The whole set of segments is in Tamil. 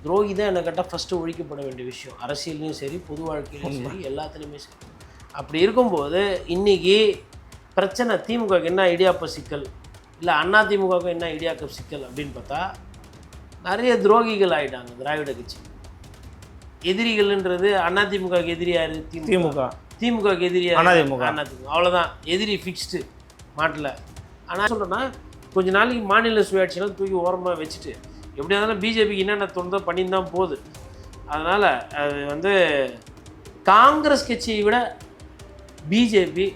துரோகி தான் என்ன கேட்டால் ஃபஸ்ட்டு ஒழிக்கப்பட வேண்டிய விஷயம். அரசியல்லையும் சரி, பொது வாழ்க்கையிலையும் சரி, எல்லாத்துலேயுமே சரி. அப்படி இருக்கும்போது இன்றைக்கி பிரச்சனை திமுகவுக்கு என்ன இடியாப்ப சிக்கல், இல்லை அதிமுகவுக்கு என்ன இடியாக்க சிக்கல் அப்படின்னு பார்த்தா நிறைய துரோகிகள் ஆகிட்டாங்க திராவிட கட்சி. எதிரிகள்ன்றது அதிமுகவுக்கு எதிரி யார்? திமுகவுக்கு எதிரி அதிமுக. அவ்வளோதான், எதிரி ஃபிக்ஸ்டு மாட்டில். ஆனால் சொல்கிறேன்னா கொஞ்ச நாளைக்கு மாநில சுயாட்சியெல்லாம் தூக்கி ஓரமாக வச்சுட்டு எப்படி இருந்தாலும் பிஜேபிக்கு என்னென்ன தோணுதோ பண்ணின்னு தான் போகுது. அதனால் அது வந்து காங்கிரஸ் கட்சியை விட பிஜேபி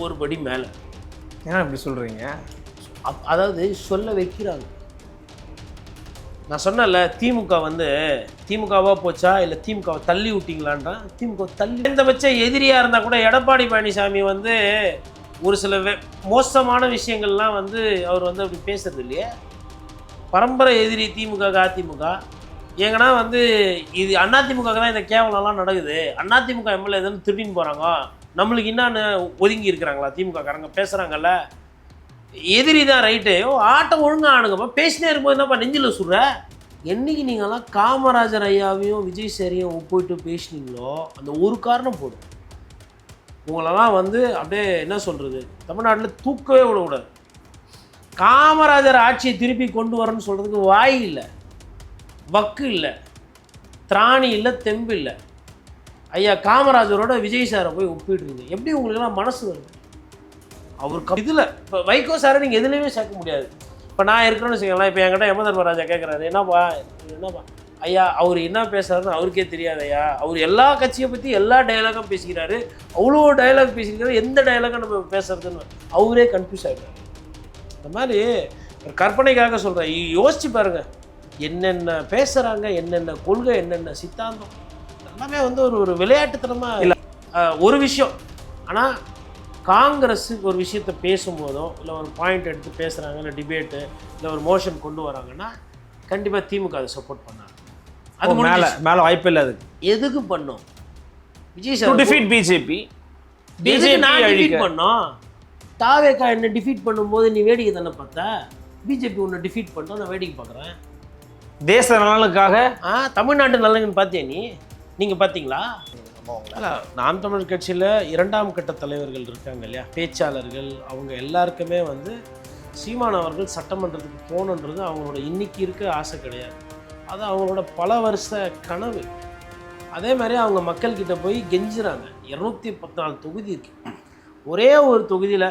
ஒரு படி மேலே. ஏன்னா இப்படி சொல்கிறீங்க? அதாவது சொல்ல வைக்கிறாங்க. நான் சொன்னல திமுக வந்து திமுகவாக போச்சா இல்லை திமுகவை தள்ளி விட்டிங்களான்றான். திமுக தள்ளி எந்தபட்ச எதிரியாக இருந்தால் கூட எடப்பாடி பழனிசாமி வந்து ஒரு சில மோசமான விஷயங்கள்லாம் வந்து அவர் வந்து அப்படி பேசுறது இல்லையே. பரம்பரை எதிரி திமுக அதிமுக. ஏங்கன்னா வந்து இது அதிமுக தான் இந்த கேவலம்லாம் நடக்குது. அதிமுக எம்எல்ஏ எதுன்னு திருடின்னு போகிறாங்க, நம்மளுக்கு என்னன்னு ஒதுங்கி இருக்கிறாங்களா திமுக காரங்க பேசுகிறாங்கல்ல. எதிரி தான் ரைட்டு. ஆட்டம் ஒழுங்காக ஆணுங்கப்பா, பேசினே இருக்கும்போது என்னப்பா நெஞ்சில் சொல்கிற. என்றைக்கு நீங்கள்லாம் காமராஜர் ஐயாவையும் விஜய் சாரையும் போயிட்டு பேசினீங்களோ அந்த ஒரு காரணம் போடும். உங்களெல்லாம் வந்து அப்படியே என்ன சொல்கிறது, தமிழ்நாட்டில் தூக்கவே விடக்கூடாது. காமராஜர் ஆட்சியை திருப்பி கொண்டு வரணும்னு சொல்கிறதுக்கு வாய் இல்லை, வக்கு இல்லை, திராணி இல்லை, தெம்பு இல்லை. ஐயா காமராஜரோட விஜய் சாரை போய் ஒப்பிடுறீங்க, எப்படி உங்களுக்கெல்லாம் மனசு வருது? அவருக்கு இதில் இப்போ வைகோ சாரை நீங்கள் எதுலேயுமே சேர்க்க முடியாது. இப்போ நான் இருக்கிறேன்னு வச்சுக்கலாம். இப்போ என்கிட்ட யம தர்மராஜா கேட்குறாரு, என்னப்பா ஐயா அவர் என்ன பேசுறாருன்னு அவருக்கே தெரியாது ஐயா. அவர் எல்லா கட்சியை பற்றி எல்லா டைலாகும் பேசிக்கிறாரு, அவ்வளோ டைலாக் பேசிக்கிறாரு, எந்த டைலாகும் நம்ம பேசுறதுன்னு அவரே கன்ஃபியூஸ் ஆகிட்டார். இந்த மாதிரி ஒரு கற்பனைக்காக சொல்கிறேன், யோசிச்சு பாருங்க என்னென்ன பேசுகிறாங்க, என்னென்ன கொள்கை, என்னென்ன சித்தாந்தம், எல்லாமே வந்து ஒரு விளையாட்டுத்தனமாக இல்லை. ஒரு விஷயம் ஆனால் காங்கிரஸ் ஒரு விஷயத்தை பேசும்போதோ இல்லை ஒரு பாயிண்ட் எடுத்து பேசுகிறாங்க, இல்லை டிபேட்டு இல்லை ஒரு மோஷன் கொண்டு வராங்கன்னா கண்டிப்பாக திமுக அதை சப்போர்ட் பண்ணாங்க. அது மேலே வாய்ப்பு இல்லை. அதுக்கு எதுக்கு பண்ணோம் விஜய் சார் டிஃபீட் பிஜேபி நான் டிஃபீட் பண்ணோம். தாவேக்கா என்ன டிஃபீட் பண்ணும்போது நீ வேடிக்கை தானே பார்த்த. பிஜேபி ஒன்று டிஃபீட் பண்ணிட்டோம், நான் வேடிக்கை பார்க்குறேன். தேச நலனுக்காக தமிழ்நாட்டு நலனுன்னு பார்த்தியா நீங்கள் பார்த்தீங்களா? நாம் தமிழர் கட்சியில் 2ஆம் கட்ட தலைவர்கள் இருக்காங்க இல்லையா, பேச்சாளர்கள், அவங்க எல்லாருக்குமே வந்து சீமான் அவர்கள் சட்டமன்றத்துக்கு போகணுன்றது அவங்களோட இன்னைக்கு இருக்க ஆசை கிடையாது. அது அவங்களோட பல வருஷ கனவு. அதே மாதிரி அவங்க மக்கள்கிட்ட போய் கெஞ்சுறாங்க. 214 தொகுதி இருக்குது. ஒரே ஒரு தொகுதியில்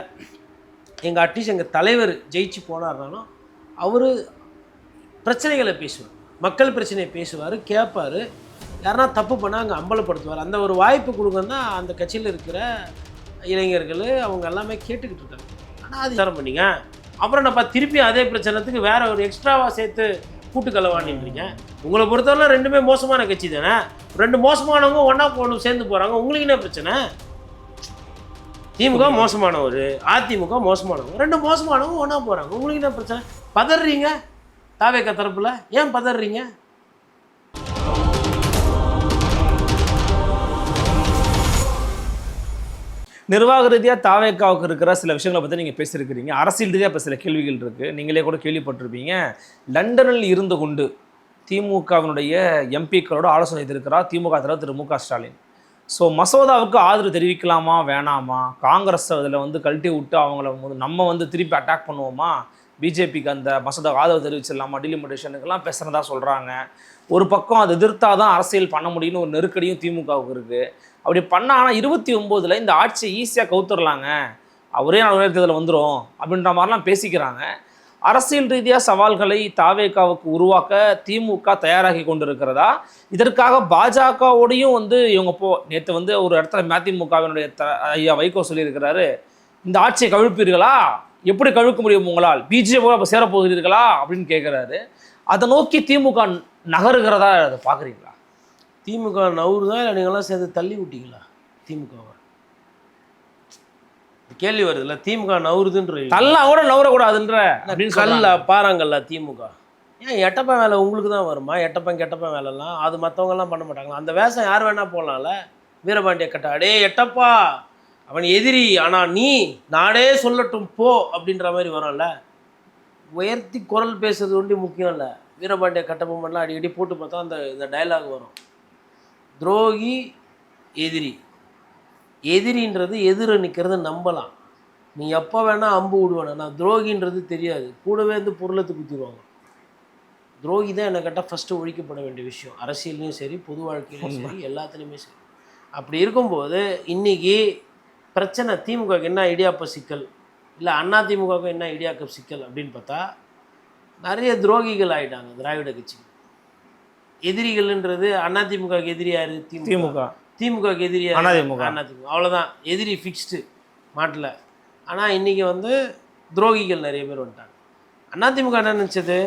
எங்கள் அட்லீஸ்ட் எங்கள் தலைவர் ஜெயிச்சு போனார்னாலும் அவர் பிரச்சனைகளை பேசுவார், மக்கள் பிரச்சனையை பேசுவார், கேட்பார். யாருன்னா தப்பு பண்ணால் அங்கே அம்பலப்படுத்துவார். அந்த ஒரு வாய்ப்பு கொடுங்கன்னு தான் அந்த கட்சியில் இருக்கிற இளைஞர்கள் அவங்க எல்லாமே கேட்டுக்கிட்டு இருக்காங்க. ஆனால் அது தரம் பண்ணிங்க. அப்புறம் நம்ம திருப்பி அதே பிரச்சனைத்துக்கு வேற ஒரு எக்ஸ்ட்ராவாக சேர்த்து கூட்டுக்கலவானின்றீங்க. உங்களை பொறுத்தவரை ரெண்டுமே மோசமான கட்சி தானே. ரெண்டு மோசமானவங்க ஒன்றா போகணும் சேர்ந்து போகிறாங்க, உங்களுக்கு என்ன பிரச்சனை? திமுக மோசமானவர், அதிமுக மோசமானவங்க, ரெண்டு மோசமானவங்க ஒன்றா போகிறாங்க, உங்களுக்கு என்ன பிரச்சனை? பதறீங்க தாவேக்கா தரப்புல, ஏன் பதறீங்க? நிர்வாக ரீதியாக தாவேக்காவுக்கு இருக்கிற சில விஷயங்களை பற்றி நீங்கள் பேசியிருக்கிறீங்க. அரசியல் ரீதியாக இப்போ சில கேள்விகள் இருக்குது. நீங்களே கூட கேள்விப்பட்டிருப்பீங்க. லண்டனில் இருந்து கொண்டு திமுகவினுடைய எம்பிக்களோட ஆலோசனை செய்திருக்கிறார் திமுக தலைவர் திரு மு க ஸ்டாலின். ஸோ மசோதாவுக்கு ஆதரவு தெரிவிக்கலாமா வேணாமா, காங்கிரஸ் அதில் வந்து கழட்டி விட்டு அவங்கள நம்ம வந்து திருப்பி அட்டாக் பண்ணுவோமா, பிஜேபிக்கு அந்த மசோதாவுக்கு ஆதரவு தெரிவிச்சிடலாமா, டிலிமிட்டேஷனுக்கெல்லாம் பேசுகிறதா சொல்கிறாங்க. ஒரு பக்கம் அதை எதிர்த்தால் தான் அரசியல் பண்ண முடியும்னு ஒரு நெருக்கடியும் திமுகவுக்கு இருக்குது. அப்படி பண்ணால் 29 இந்த ஆட்சியை ஈஸியாக கவுத்துடலாங்க, ஒரே நாள் தேர்தலில் வந்துடும் அப்படின்ற மாதிரிலாம் பேசிக்கிறாங்க. அரசியல் ரீதியாக சவால்களை தாவேக்காவுக்கு உருவாக்க திமுக தயாராகி கொண்டிருக்கிறதா? இதற்காக பாஜகவோடையும் வந்து இவங்க நேற்று வந்து ஒரு இடத்துல மதிமுகவினுடைய ஐயா வைகோ சொல்லியிருக்கிறாரு, இந்த ஆட்சியை கவிழ்ப்பீர்களா, எப்படி கவிழ்க்க முடியும் உங்களால், பிஜேபி அப்போ சேரப்போகிறீர்களா அப்படின்னு கேட்குறாரு. அதை நோக்கி திமுக நகருகிறதா அதை பார்க்குறீங்களா? திமுக நவுறுதா இல்லை நீங்களாம் சேர்ந்து தள்ளி விட்டீங்களா திமுகவை? கேள்வி வருதுல்ல. திமுக நவுறுதுன்ற தள்ளா கூட நவுறக்கூடாதுன்ற கல்ல பாறாங்கல்ல திமுக. ஏன் எட்டப்பன் வேலை உங்களுக்கு தான் வருமா? எட்டப்பன் கெட்டப்பன் வேலைலாம் அது மற்றவங்கெல்லாம் பண்ண மாட்டாங்களா? அந்த வேஷம் யார் வேணால் போடலாம்ல. வீரபாண்டிய கட்டா, அடே எட்டப்பா அவன் எதிரி, ஆனால் நீ நாடே சொல்லட்டும் போ அப்படின்ற மாதிரி வரும்ல. உயர்த்தி குரல் பேசுறது ஒன்றி முக்கியம் இல்லை. வீரபாண்டிய கட்டபொம்மன்லாம் அடிக்கடி போட்டு பார்த்தா இந்த டயலாக் வரும். துரோகி எதிரி, எதிரின்றது எதிர நிற்கிறத நம்பலாம், நீ எப்போ வேணால் அம்பு விடுவேன், நான் துரோகின்றது தெரியாது, கூடவே வந்து பொருளத்தை குத்திடுவாங்க. துரோகி தான் என்னை கேட்டால் ஃபஸ்ட்டு ஒழிக்கப்பட வேண்டிய விஷயம், அரசியல்லையும் சரி பொது வாழ்க்கையிலையும் சரி எல்லாத்துலேயுமே சரி. அப்படி இருக்கும்போது இன்றைக்கி பிரச்சனை திமுகவுக்கு என்ன இடியாப்ப சிக்கல், இல்லை அதிமுகவுக்கு என்ன இடியாக்க சிக்கல் அப்படின்னு பார்த்தா நிறைய துரோகிகள் ஆகிட்டாங்க திராவிட கட்சி. எதிரிகள்ன்றது அதிமுகவுக்கு எதிரியார் திமுக, திமுகவுக்கு எதிரியார் அதிமுக, அவ்வளோதான் எதிரி ஃபிக்ஸ்டு மாட்டில். ஆனால் இன்றைக்கி வந்து துரோகிகள் நிறைய பேர் வந்துட்டாங்க. அதிமுக என்ன நினச்சது,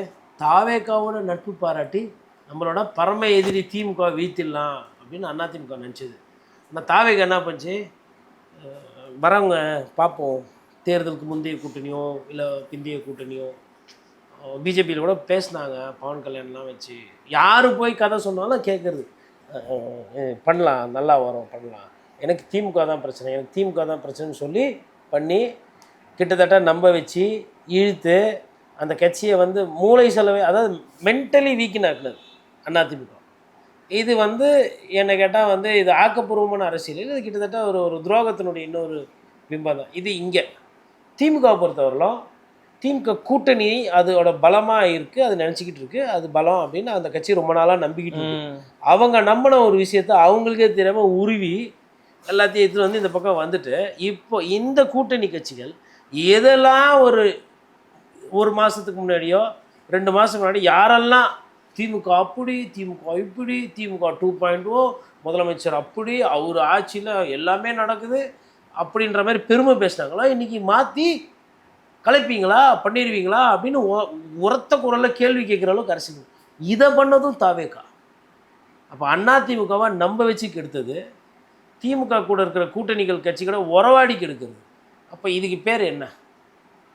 தாவேக்காவோட நட்பு பாராட்டி நம்மளோட பரம எதிரி திமுக வீழ்த்திடலாம் அப்படின்னு அதிமுக நினச்சது. ஆனால் தாவேக்கா என்ன பண்ணுச்சு, வரவங்க பார்ப்போம், தேர்தலுக்கு முந்தைய கூட்டணியோ இல்லை பிந்தைய கூட்டணியோ, பிஜேபியில் கூட பேசினாங்க பவன் கல்யாண்லாம் வச்சு, யார் போய் கதை சொன்னாலும் கேட்குறது, பண்ணலாம் நல்லா வரும் பண்ணலாம், எனக்கு திமுக தான் பிரச்சனை, எனக்கு திமுக தான் பிரச்சனைன்னு சொல்லி பண்ணி கிட்டத்தட்ட நம்ப வச்சு இழுத்து அந்த கட்சியை வந்து மூளை செலவை, அதாவது மென்டலி வீக்கினாக்குனது அதிமுக. இது வந்து என்னை கேட்டால் வந்து இது ஆக்கப்பூர்வமான அரசியல், இது கிட்டத்தட்ட ஒரு துரோகத்தினுடைய இன்னொரு பிம்பம் தான் இது. இங்கே திமுகவை பொறுத்தவரையிலும் திமுக கூட்டணி அதோட பலமாக இருக்குது, அது நினச்சிக்கிட்டு இருக்குது, அது பலம் அப்படின்னு அந்த கட்சி ரொம்ப நாளாக நம்பிக்கிட்டு இருக்கு. அவங்க நம்பின ஒரு விஷயத்த அவங்களுக்கே தெரியாமல் உருவி எல்லாத்தையும் எடுத்து வந்து இந்த பக்கம் வந்துட்டு, இப்போ இந்த கூட்டணி கட்சிகள் எதெல்லாம் ஒரு மாதத்துக்கு முன்னாடியோ 2 மாதத்துக்கு முன்னாடி யாரெல்லாம் திமுக அப்படி, திமுக இப்படி, திமுக 2.0, முதலமைச்சர் அப்படி, அவர் ஆட்சியில் எல்லாமே நடக்குது அப்படின்ற மாதிரி பெருமை பேசினாங்களா, இன்றைக்கி மாற்றி கலைப்பீங்களா பண்ணிடுவீங்களா அப்படின்னு உரத்த குரலில் கேள்வி கேட்குற அளவுக்கு அரசியல். இதை பண்ணதும் தாவேக்கா. அப்போ அதிமுகவை நம்ப வச்சு கெடுத்தது, திமுக கூட இருக்கிற கூட்டணிகள் கட்சிகளை உறவாடி கெடுக்கிறது. அப்போ இதுக்கு பேர் என்ன?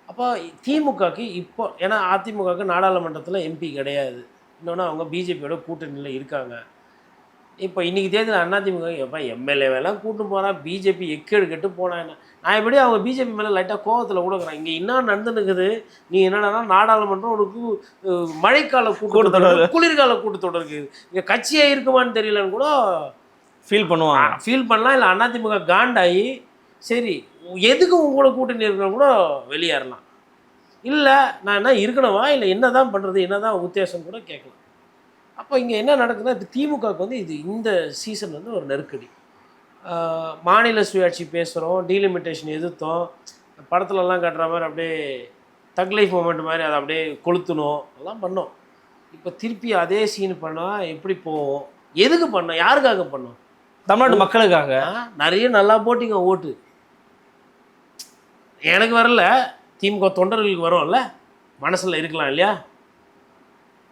அப்போ திமுகவுக்கு இப்போ, ஏன்னா அதிமுகவுக்கு நாடாளுமன்றத்தில் எம்பி கிடையாது, இன்னொன்று அவங்க பிஜேபியோட கூட்டணியில் இருக்காங்க. இப்போ இன்றைக்கி தேர்தல் அதிமுக எப்போ எம்எல்ஏவெல்லாம் கூட்டு போகிறான், பிஜேபி எக்கேடு கெட்டு போனா என்ன, நான் எப்படி அவங்க பிஜேபி மேலே லைட்டாக கோவத்தில் கொடுக்குறேன். இங்கே என்ன நடந்துனுக்குது, நீ என்னன்னா நாடாளுமன்றம் உனக்கு மழைக்கால கூட்டத்தொடர் குளிர்கால கூட்டத்தொடர் இருக்குது, இங்கே கட்சியே இருக்குமான்னு தெரியலன்னு கூட ஃபீல் பண்ணுவாங்க, ஃபீல் பண்ணலாம். இல்லை அதிமுக காண்டாகி சரி எதுக்கு உங்களோட கூட்டணி இருக்கிறவங்க கூட வெளியேறலாம், இல்லை நான் என்ன இருக்கணுமா, இல்லை என்ன தான் பண்ணுறது, என்ன தான் உத்தேசம் கூட கேட்கலாம். அப்போ இங்கே என்ன நடக்குதுன்னா, இப்போ திமுகவுக்கு வந்து இந்த சீசன் வந்து ஒரு நெருக்கடி. மாநில சுயாட்சி பேசுகிறோம், டீலிமிட்டேஷன் எதிர்த்தோம், படத்துலலாம் கட்டுற மாதிரி அப்படியே தக் லைஃப் மூமெண்ட் மாதிரி அதை அப்படியே கொளுத்தணும் அதெல்லாம் பண்ணோம். இப்போ திருப்பி அதே சீன் பண்ணால் எப்படி போவோம், எதுக்கு பண்ணோம், யாருக்காக பண்ணோம், தமிழ்நாட்டு மக்களுக்காக. நிறைய நல்லா போட்டிங்க ஓட்டு, எனக்கு வரல, திமுக தொண்டர்களுக்கு வரும்ல, மனசில் இருக்கலாம் இல்லையா,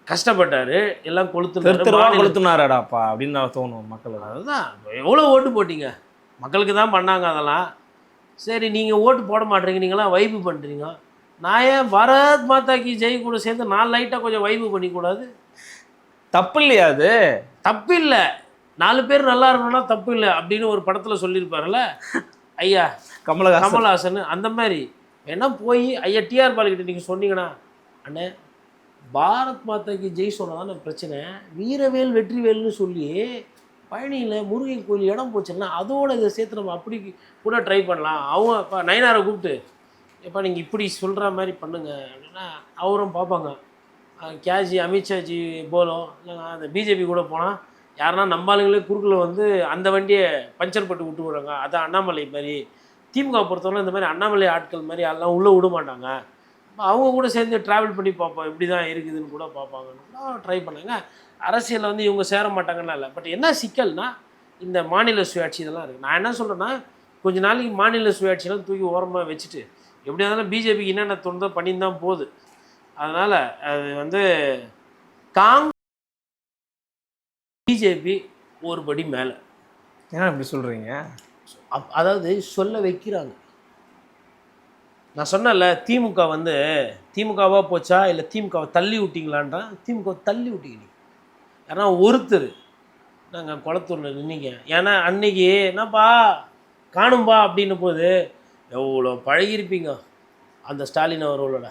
கஷ்டப்பட்டார், எல்லாம் கொளுத்துனாராடாப்பா அப்படின்னு நான் தோணும் மக்களுக்கு. அதுதான் எவ்வளோ ஓட்டு போட்டிங்க, மக்களுக்கு தான் பண்ணாங்க அதெல்லாம். சரி நீங்கள் ஓட்டு போட மாட்டேறீங்க, நீங்களாம் வைப்பு பண்ணுறீங்க, நான் ஏன் பாரத் மாதாக்கு ஜெய் கூட சேர்ந்து 4 லைட்டாக கொஞ்சம் வைப்பு பண்ணிக்கூடாது? தப்பு இல்லையா அது? தப்பு இல்லை, 4 பேர் நல்லா இருக்கணும்னா தப்பு இல்லை அப்படின்னு ஒரு படத்தில் சொல்லியிருப்பார்ல ஐயா கமலஹாசன். அந்த மாதிரி வேணா போய் ஐயா டிஆர் பாலுக்கிட்ட நீங்கள் சொன்னீங்கன்னா, அண்ணே பாரத் மாதாக்கு ஜெய் சொன்னதான பிரச்சனை, வீரவேல் வெற்றிவேல்னு சொல்லி பழனியில் முருகன் கோயில் இடம் போச்சுன்னா அதோட இதை சேர்த்து நம்ம அப்படி கூட ட்ரை பண்ணலாம். அவங்க இப்போ நயனாரை கூப்பிட்டு எப்போ நீங்கள் இப்படி சொல்கிற மாதிரி பண்ணுங்க அப்படின்னா அவரும் பார்ப்பாங்க, கேஜி அமித்ஷாஜி போலும், இல்லைங்க அந்த பிஜேபி கூட போனால் யாருன்னா நம்பாளுங்களே குறுக்கில் வந்து அந்த வண்டியை பஞ்சர் போட்டு விட்டு விடுறாங்க, அதான் அண்ணாமலை மாதிரி. திமுக பொறுத்தவரை இந்த மாதிரி அண்ணாமலை ஆட்கள் மாதிரி எல்லாம் உள்ளே விட மாட்டாங்க, அவங்க கூட சேர்ந்து ட்ராவல் பண்ணி பார்ப்போம் எப்படி தான் இருக்குதுன்னு கூட பார்ப்பாங்கன்னு ட்ரை பண்ணாங்க. அரசியலில் வந்து இவங்க சேர மாட்டாங்கன்னா இல்லை, பட் என்ன சிக்கல்னா இந்த மாநில சுயாட்சி இதெல்லாம் இருக்குது. நான் என்ன சொல்கிறேன்னா, கொஞ்ச நாளைக்கு மாநில சுயாட்சியெல்லாம் தூக்கி ஓரமாக வச்சுட்டு எப்படியா இருந்தாலும் பிஜேபிக்கு என்னென்ன தோணுதோ பண்ணின்னு தான் போகுது. அதனால் அது வந்து பிஜேபி ஒரு படி மேலே. ஏன்னா இப்படி சொல்கிறீங்க? அதாவது சொல்ல வைக்கிறாங்க. நான் சொன்னேன்ல, திமுக வந்து திமுகவாக போச்சா இல்லை திமுகவை தள்ளி விட்டிங்களான்றான், திமுக தள்ளி விட்டீங்க. ஏன்னா ஒருத்தர் நாங்கள் குளத்தூரில் நின்னீங்க, ஏன்னா அன்னைக்கு என்னப்பா காணும்பா அப்படின்னு போது எவ்வளோ பழகிருப்பீங்க அந்த ஸ்டாலின் அவர்களோட.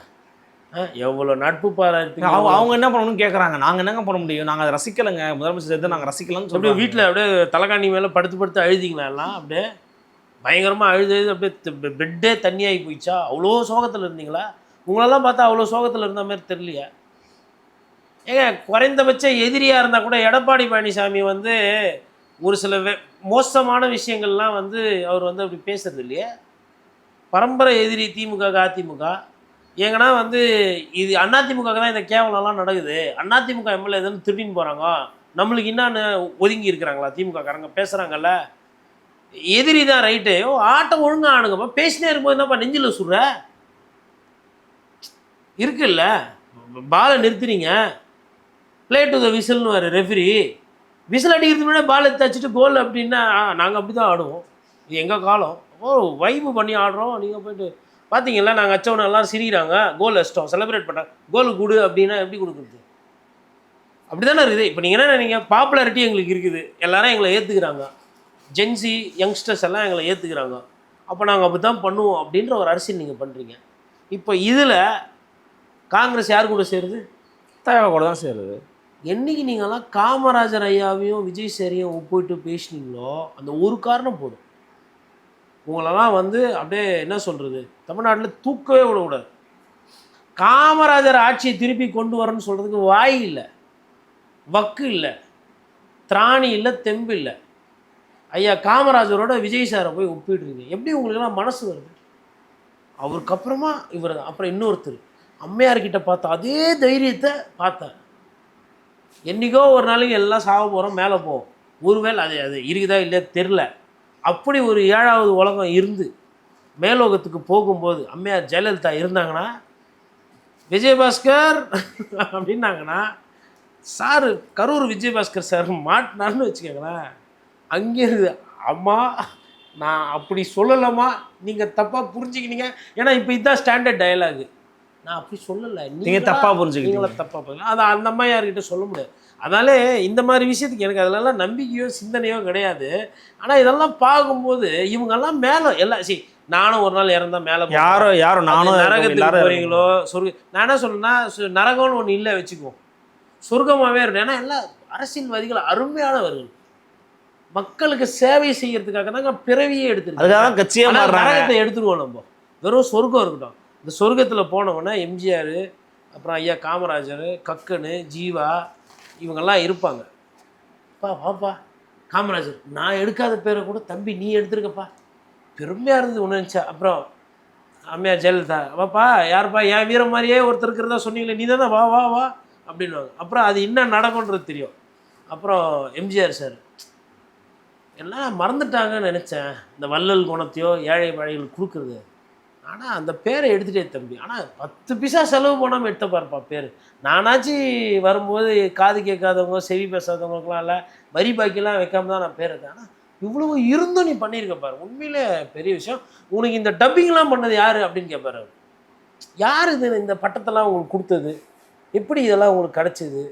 எவ்வளோ நட்பு பாராட்டு. அவங்க என்ன பண்ணணும்னு கேட்குறாங்க. நாங்கள் என்னங்க பண்ண முடியும், நாங்கள் அதை ரசிக்கலைங்க, முதலமைச்சர் சேர்த்து நாங்கள் ரசிக்கலாம்னு அப்படியே சொல்லி வீட்டில் அப்படியே தலைகாணி மேலே படுத்து படுத்து அழுதிங்களா எல்லாம்? அப்படியே பயங்கரமாக அழுது அப்படியே பெட்டே தண்ணியாகி போயிடுச்சா? அவ்வளோ சோகத்தில் இருந்தீங்களா? உங்களெல்லாம் பார்த்தா அவ்வளோ சோகத்தில் இருந்த மாதிரி தெரியலையா? ஏங்க குறைந்தபட்ச எதிரியாக இருந்தால் கூட எடப்பாடி பழனிசாமி வந்து ஒரு சில மோசமான விஷயங்கள்லாம் வந்து அவர் வந்து அப்படி பேசுறது இல்லையே. பரம்பரை எதிரி திமுக அதிமுக. ஏங்கன்னா வந்து இது அதிமுக தான் இந்த கேவலம்லாம் நடக்குது. அதிமுக எம்எல்ஏ எதுன்னு திருடின்னு போகிறாங்க, நம்மளுக்கு என்னன்னு ஒதுங்கி இருக்கிறாங்களா திமுக காரங்க பேசுகிறாங்கல்ல. எதிரி தான் ரைட்டு. ஆட்டம் ஒழுங்காக ஆணுங்கப்பா. பேசினே இருக்கும்போது என்னப்பா நெஞ்சில் சுடுற இருக்குல்ல. பாலை நிறுத்துறீங்க, பிளே டு த விசில்னு வர ரெஃப்ரி. விசில் அடிக்கிறது முன்னாடி பால் எடுத்து வச்சுட்டு கோல் அப்படின்னா நாங்கள் அப்படி தான் ஆடுவோம். இது எங்கள் காலம். வைப்பு பண்ணி ஆடுறோம். நீங்கள் போய்ட்டு பார்த்தீங்களா, நாங்கள் அச்சவனை எல்லாம் சிரிக்கிறாங்க, கோல் அடிச்சிட்டோம், செலிப்ரேட் பண்ணுறாங்க. கோல் கொடு அப்படின்னா எப்படி கொடுக்குறது? அப்படி தானே இருக்குது. இப்போ நீங்கள் என்ன நீங்கள் பாப்புலாரிட்டி எங்களுக்கு இருக்குது, எல்லாரும் எங்களை ஏற்றுக்கிறாங்க, ஜென்சி யங்ஸ்டர்ஸ் எல்லாம் எங்களை ஏற்றுக்கிறாங்க, அப்போ நாங்கள் அப்படி தான் பண்ணுவோம் அப்படின்ற ஒரு அரசியல் நீங்கள் பண்ணுறீங்க. இப்போ இதில் காங்கிரஸ் யார் கூட சேருது? தேவை கூட தான் சேருது. என்றைக்கு நீங்கள்லாம் காமராஜர் ஐயாவையும் விஜய் சேரையும் ஒப்பிட்டு பேசினீங்களோ அந்த ஒரு காரணம் போதும், உங்களெல்லாம் வந்து அப்படியே என்ன சொல்கிறது, தமிழ்நாட்டில் தூக்கவே விடக்கூடாது. காமராஜர் ஆட்சியை திருப்பி கொண்டு வரணும்னு சொல்கிறதுக்கு வாய் இல்லை, வக்கு இல்லை, திராணி இல்லை, தெம்பு இல்லை. ஐயா காமராஜரோட விஜய் சாரை போய் ஒப்பிடுறீங்க. எப்படி உங்களுக்கெல்லாம் மனசு வருது? அவருக்கு அப்புறமா இவர், அப்புறம் இன்னொருத்தர் அம்மையார்கிட்ட பார்த்தா அதே தைரியத்தை பார்த்தேன். என்றைக்கோ ஒரு நாளைக்கு எல்லாம் சாக போகிறோம், மேலே போவோம், ஒருவேளை அது இருக்குதா இல்லையா தெரில. அப்படி ஒரு 7வது உலகம் இருந்து மேலோகத்துக்கு போகும்போது அம்மையார் ஜெயலலிதா இருந்தாங்கன்னா, விஜயபாஸ்கர் அப்படின்னாங்கன்னா, சார் கரூர் விஜயபாஸ்கர் சார் மாட்டினார்னு வச்சுக்கோங்களேன், அங்கே இருக்குது அம்மா நான் அப்படி சொல்லலாமா, நீங்கள் தப்பாக புரிஞ்சுக்கினீங்க. ஏன்னா இப்போ இதுதான் ஸ்டாண்டர்ட் டயலாகு. நான் அப்படி சொல்லலை, நீங்கள் தப்பாக புரிஞ்சுக்கிட்டீங்க, நீங்களா தப்பாக புரிஞ்சுக்கலாம். அதை அந்த அம்மா யார்கிட்ட சொல்ல முடியாது. அதனாலே இந்த மாதிரி விஷயத்துக்கு எனக்கு அதிலெல்லாம் நம்பிக்கையோ சிந்தனையோ கிடையாது. ஆனால் இதெல்லாம் பார்க்கும்போது இவங்கெல்லாம் மேலே எல்லாம் நானும் ஒரு நாள் இறந்தா மேலே யாரோ நானும் நரகத்துக்கு போகிறீங்களோ சொர்க்க. நான் என்ன சொல்லுன்னா, நரகம்னு ஒன்று இல்லை வச்சுக்குவோம், சொர்க்கமாகவே இருக்கும். ஏன்னா எல்லாம் அரசியல்வாதிகள் அருமையானவர்கள், மக்களுக்கு சேவை செய்யறதுக்காக தாங்க பிறவியே எடுத்துருக்கோம். நரகத்தை எடுத்துருவோம் நம்ம, வெறும் சொர்க்கம் இருக்கட்டும். இந்த சொர்க்கத்தில் போனவொன்னே எம்ஜிஆர், அப்புறம் ஐயா காமராஜர், கக்கனு, ஜீவா இவங்கெல்லாம் இருப்பாங்க. வாப்பா காமராஜர், நான் எடுக்காத பேரை கூட தம்பி நீ எடுத்துருக்கப்பா, பெருமையாக இருந்தது ஒன்று நினச்சா. அப்புறம் அம்மையார் ஜெயலலிதா, வாப்பா யாருப்பா என் வீரம் மாதிரியே ஒருத்தர் இருக்கிறதா சொன்னீங்களே நீ தானே, வா வா வா அப்படின்வாங்க. அப்புறம் அது இன்னும் நடக்கும்ன்றது தெரியும். அப்புறம் எம்ஜிஆர் சார் எல்லாம் மறந்துட்டாங்கன்னு நினச்சேன், இந்த வள்ளல் குணத்தையோ ஏழை வாழைகள் கொடுக்குறது. ஆனால் அந்த பேரை எடுத்துகிட்டே தம்பி, ஆனால் 10 பைசா செலவு போனாமல் எடுத்த பாருப்பா பேர். நானாச்சு வரும்போது காது கேட்காதவங்க செவி பேசாதவங்களுக்குலாம் இல்லை, வரி பாக்கிலாம் வைக்காம தான் நான் பேர் எடுத்தேன். ஆனால் இவ்வளவு இருந்தும் நீ பண்ணியிருக்க பாரு, உண்மையிலே பெரிய விஷயம். உனக்கு இந்த டப்பிங்லாம் பண்ணது யார் அப்படின்னு கேட்பார் அவர். யார் இது இந்த பட்டத்தெல்லாம் உங்களுக்கு கொடுத்தது, எப்படி இதெல்லாம் உங்களுக்கு கிடச்சிது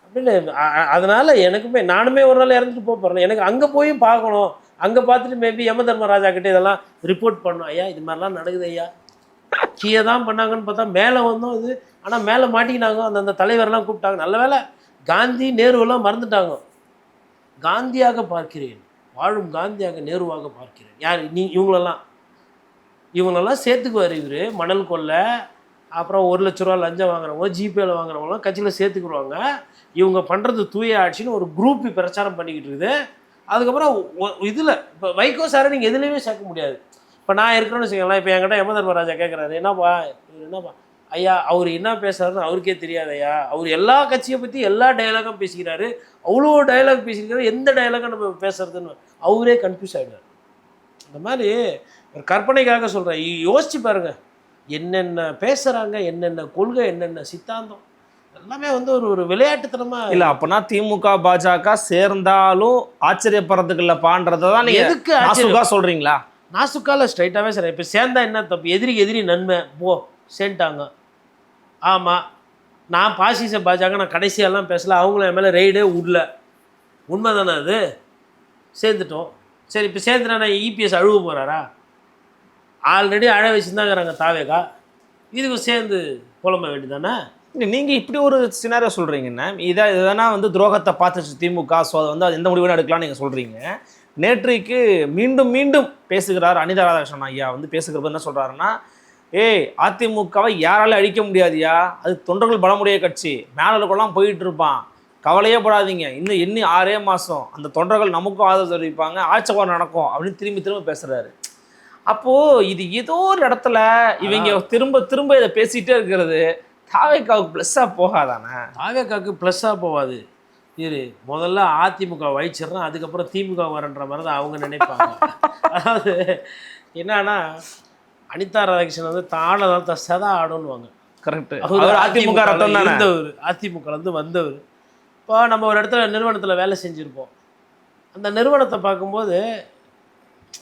அப்படின்னு. அதனால் எனக்குமே நானுமே ஒரு நாள் இறந்துட்டு போகிறேன், எனக்கு அங்கே போயும் பார்க்கணும். அங்கே பார்த்துட்டு மேபி யம தர்மராஜா கிட்டே இதெல்லாம் ரிப்போர்ட் பண்ணோம், ஐயா இது மாதிரிலாம் நடக்குது ஐயா, கீழே தான் பண்ணாங்கன்னு பார்த்தா மேலே வந்தோம் இது. ஆனால் மேலே மாட்டிக்கினாங்க, அந்தந்த தலைவரெல்லாம் கூப்பிட்டாங்க. நல்ல வேலை காந்தி நேருவெல்லாம் மறந்துட்டாங்க. காந்தியாக பார்க்கிறேன், வாழும் காந்தியாக நேருவாக பார்க்கிறேன். யார் நீ? இவங்களெல்லாம் சேர்த்துக்குவார் இவர். மணல் கொள்ளை, அப்புறம் 1 லட்ச ரூபா லஞ்சம் வாங்குறவங்க, ஜிபேயில் வாங்குறவங்களாம் கட்சியில் சேர்த்துக்குருவாங்க. இவங்க பண்ணுறது தூய ஆட்சின்னு ஒரு குரூப் பிரச்சாரம் பண்ணிக்கிட்டு இருக்குது. அதுக்கப்புறம் இதில் இப்போ வைகோ சாரை நீங்கள் எதுலேயுமே சேர்க்க முடியாது. இப்போ நான் இருக்கிறேன்னு வச்சுக்கோங்களேன், இப்போ என்கிட்ட யம தர்மராஜா கேட்குறாரு, என்னப்பா ஐயா அவர் என்ன பேசுகிறாருன்னு அவருக்கே தெரியாது ஐயா, அவர் எல்லா கட்சியை பற்றி எல்லா டைலாகும் பேசிக்கிறாரு, அவ்வளோ டைலாக் பேசிக்கிறாரு, எந்த டைலாகும் நம்ம பேசுறதுன்னு அவரே கன்ஃபியூஸ் ஆகிடுவார். இந்த மாதிரி ஒரு கற்பனைக்காக சொல்கிறேன், யோசிச்சு பாருங்கள் என்னென்ன பேசுகிறாங்க, என்னென்ன கொள்கை, என்னென்ன சித்தாந்தம், எல்லாமே வந்து ஒரு விளையாட்டுத்தனமாக இல்லை. அப்போனா திமுக பாஜக சேர்ந்தாலும் ஆச்சரியப்படுறதுக்கு இல்லை பான்றதை தான் நீங்கள் எதுக்கு நாசுக்கா சொல்கிறீங்களா? நாசுக்கால ஸ்ட்ரைட்டாகவே சார், இப்போ சேர்ந்தா என்ன தப்பு, எதிரி நன்மை போ சேர்ந்துட்டாங்க. ஆமாம், நான் பாசிச பாஜக நான் கடைசியெல்லாம் பேசல, அவங்கள என் மேலே ரெய்டே விடல, உண்மை தானே அது. சேர்ந்துட்டோம், சரி இப்போ சேர்ந்துட்டா நான் இபிஎஸ் அழுவ போகிறாரா? ஆல்ரெடி அழ வச்சுருந்தாங்கிறாங்க தாவேகா. இதுக்கு சேர்ந்து புலம்ப வேண்டியதானே? நீங்கள் இப்படி ஒரு சினாரியோ சொல்கிறீங்கன்னா இதனா வந்து துரோகத்தை பார்த்துச்சு திமுக, ஸோ அதை வந்து அது எந்த முடிவுன்னு எடுக்கலாம்னு நீங்கள் சொல்கிறீங்க. நேற்றைக்கு மீண்டும் மீண்டும் பேசுகிறார் அனிதா ராதாகிருஷ்ணன் ஐயா வந்து பேசுகிறப்ப என்ன சொல்கிறாருன்னா, ஏய் அதிமுகவை யாராலும் அழிக்க முடியாதியா, அது தொண்டர்கள் பலமுடைய கட்சி, மேலெல்லாம் போயிட்டு இருப்பான், கவலையே படாதீங்க, இன்னும் எண்ணி 6 மாதம் அந்த தொண்டர்கள் நமக்கும் ஆதரவு தெரிவிப்பாங்க, ஆட்சேபம் நடக்கும் அப்படின்னு திரும்பி திரும்ப பேசுகிறாரு. அப்போது இது ஏதோ ஒரு இடத்துல இவங்க திரும்ப திரும்ப இதை பேசிகிட்டே இருக்கிறது தாவேக்காவுக்கு ப்ளஸ்ஸாக போகாதானே? தாவேக்காவுக்கு ப்ளஸ்ஸாக போகாது. முதல்ல அதிமுக வகிச்சிடறேன், அதுக்கப்புறம் திமுக வரன்ற மாதிரி தான் அவங்க நினைப்பாங்க. அதாவது என்னன்னா, அனிதா ராதாகிருஷ்ணன் வந்து தானதான் சதா ஆடுன்னுவாங்க. கரெக்ட். அதிமுக இருந்தவர், அதிமுகலேருந்து வந்தவர். இப்போ நம்ம ஒரு இடத்துல நிறுவனத்தில் வேலை செஞ்சுருப்போம். அந்த நிறுவனத்தை பார்க்கும்போது,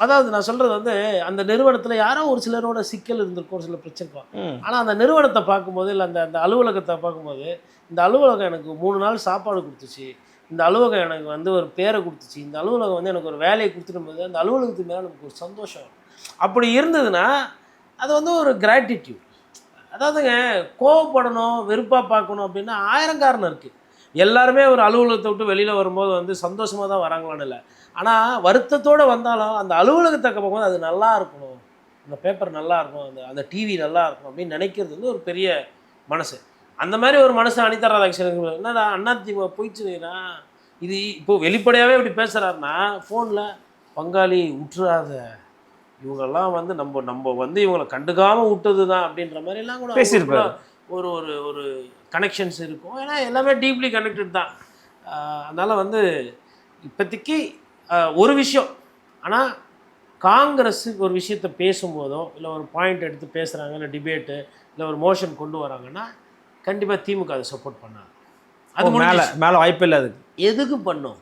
அதாவது நான் சொல்கிறது வந்து, அந்த நிறுவனத்தில் யாரோ ஒரு சிலரோட சிக்கல் இருந்திருக்கும், ஒரு சில பிரச்சனை இருக்கும். ஆனால் அந்த நிறுவனத்தை பார்க்கும்போது, இல்லை அந்த அந்த அலுவலகத்தை பார்க்கும்போது, இந்த அலுவலகம் எனக்கு 3 நாள் சாப்பாடு கொடுத்துச்சு, இந்த அலுவலகம் எனக்கு வந்து ஒரு பேரை கொடுத்துச்சு, இந்த அலுவலகம் வந்து எனக்கு ஒரு வேலையை கொடுத்துரும்போது அந்த அலுவலகத்துக்கு மேலே நமக்கு ஒரு சந்தோஷம். அப்படி இருந்ததுன்னா அது வந்து ஒரு கிராட்டிடியூட். அதாவதுங்க, கோவப்படணும், வெறுப்பாக பார்க்கணும் அப்படின்னா 1000 காரணம் இருக்குது. எல்லாருமே ஒரு அலுவலகத்தை விட்டு வெளியில் வரும்போது வந்து சந்தோஷமாக தான் வராங்களான்னு இல்லை. ஆனால் வருத்தத்தோடு வந்தாலும் அந்த அலுவலகத்தை பார்க்கும்போது அது நல்லா இருக்கணும், அந்த பேப்பர் நல்லா இருக்கும், அந்த டிவி நல்லா இருக்கும் அப்படின்னு நினைக்கிறது வந்து ஒரு பெரிய மனசு. அந்த மாதிரி ஒரு மனசு அனிதா ராதாகிருஷ்ணன். என்னடா அதிமுக போயிடுச்சுன்னா, இது இப்போது வெளிப்படையாகவே இப்படி பேசுகிறாருன்னா, ஃபோனில் பங்காளி விட்டுறாத, இவங்கெல்லாம் வந்து நம்ம வந்து இவங்களை கண்டுக்காமல் விட்டது தான் அப்படின்ற மாதிரிலாம் கூட பேசியிருப்பாரு. ஒரு ஒரு ஒரு கனெக்ஷன்ஸ் இருக்கும். ஏன்னா எல்லாமே டீப்லி கனெக்டட் தான். அதனால் வந்து இப்போதைக்கு ஒரு விஷயம், ஆனால் காங்கிரஸ் ஒரு விஷயத்தை பேசும்போதோ, இல்லை ஒரு பாயிண்ட் எடுத்து பேசுகிறாங்க, இல்லை டிபேட்டு, இல்லை ஒரு மோஷன் கொண்டு வராங்கன்னா கண்டிப்பாக திமுக அதை சப்போர்ட் பண்ணாது. அது மேலே வாய்ப்பு இல்லை. அதுக்கு எதுக்கு பண்ணோம்?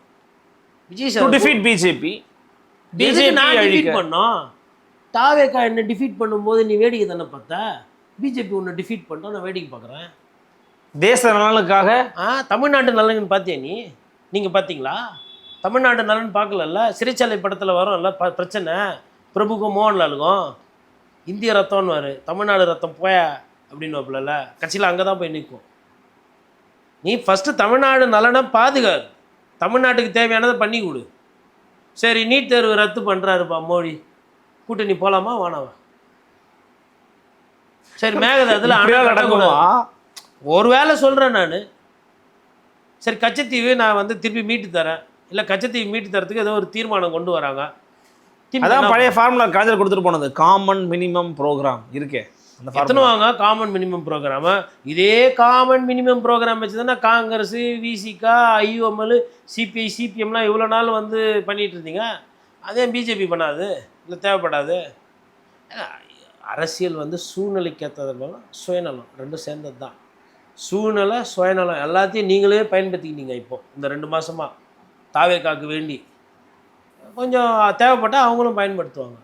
விஜய் சார் டிஃபீட் பிஜேபி நான் டிஃபீட் பண்ணோம். தாவேக்கா என்ன டிஃபீட் பண்ணும்போது நீ வேடிக்கை தானே பார்த்தா? பிஜேபி ஒன்று டிஃபீட் பண்ணிட்டோம், நான் வேடிக்கை பார்க்குறேன். தேச நலனுக்காக தமிழ்நாட்டு நலன் பார்த்தியா நீங்கள் பார்த்தீங்களா? தமிழ்நாடு நலன் பார்க்கலல்ல. சிறைச்சாலை படத்தில் வரும்ல பிரச்சனை, பிரபுக்கும் மோகன்லாலுக்கும் இந்திய ரத்தம்னு தமிழ்நாடு ரத்தம் போயா அப்படின்னு வைப்பல, கட்சியில் அங்கே தான் போய் நிற்கும். நீ ஃபஸ்ட்டு தமிழ்நாடு நலனை பாதுகாரு, தமிழ்நாட்டுக்கு தேவையானதை பண்ணி கொடு. சரி, நீட் தேர்வு ரத்து பண்ணுறாருப்பா மோடி, கூட்டணி போகலாமா வானாவா? சரி, மேகதாதுல நடக்குமா? ஒரு வேளை சொல்கிறேன் நான். சரி, கச்சத்தீவு நான் வந்து திருப்பி மீட்டு தரேன், இல்லை கச்சத்தீவு மீட்டு தரத்துக்கு ஏதோ ஒரு தீர்மானம் கொண்டு வராங்க. அதான் பழைய ஃபார்முலா காலேஜில் கொடுத்துட்டு போனது, காமன் மினிமம் ப்ரோக்ராம் இருக்கே. எத்தனைவாங்க காமன் மினிமம் ப்ரோக்ராமு? இதே காமன் மினிமம் ப்ரோக்ராம் வச்சு தானே காங்கிரஸ், விசிகா, ஐயுஎம்எல், சிபிஐ, சிபிஎம்லாம் இவ்வளோ நாள் வந்து பண்ணிகிட்டு இருந்தீங்க. அதே பிஜேபி பண்ணாது, இல்லை தேவைப்படாது. அரசியல் வந்து சூழ்நிலைக்கு ஏற்றதுனாலும் சுயநலம் ரெண்டும் சேர்ந்தது தான். சூழ்நிலை, சுயநலம் எல்லாத்தையும் நீங்களே பயன்படுத்திக்கிட்டீங்க. இப்போது இந்த 2 மாதமாக தாவேக்காக்கு வேண்டி கொஞ்சம் தேவைப்பட்டால் அவங்களும் பயன்படுத்துவாங்க.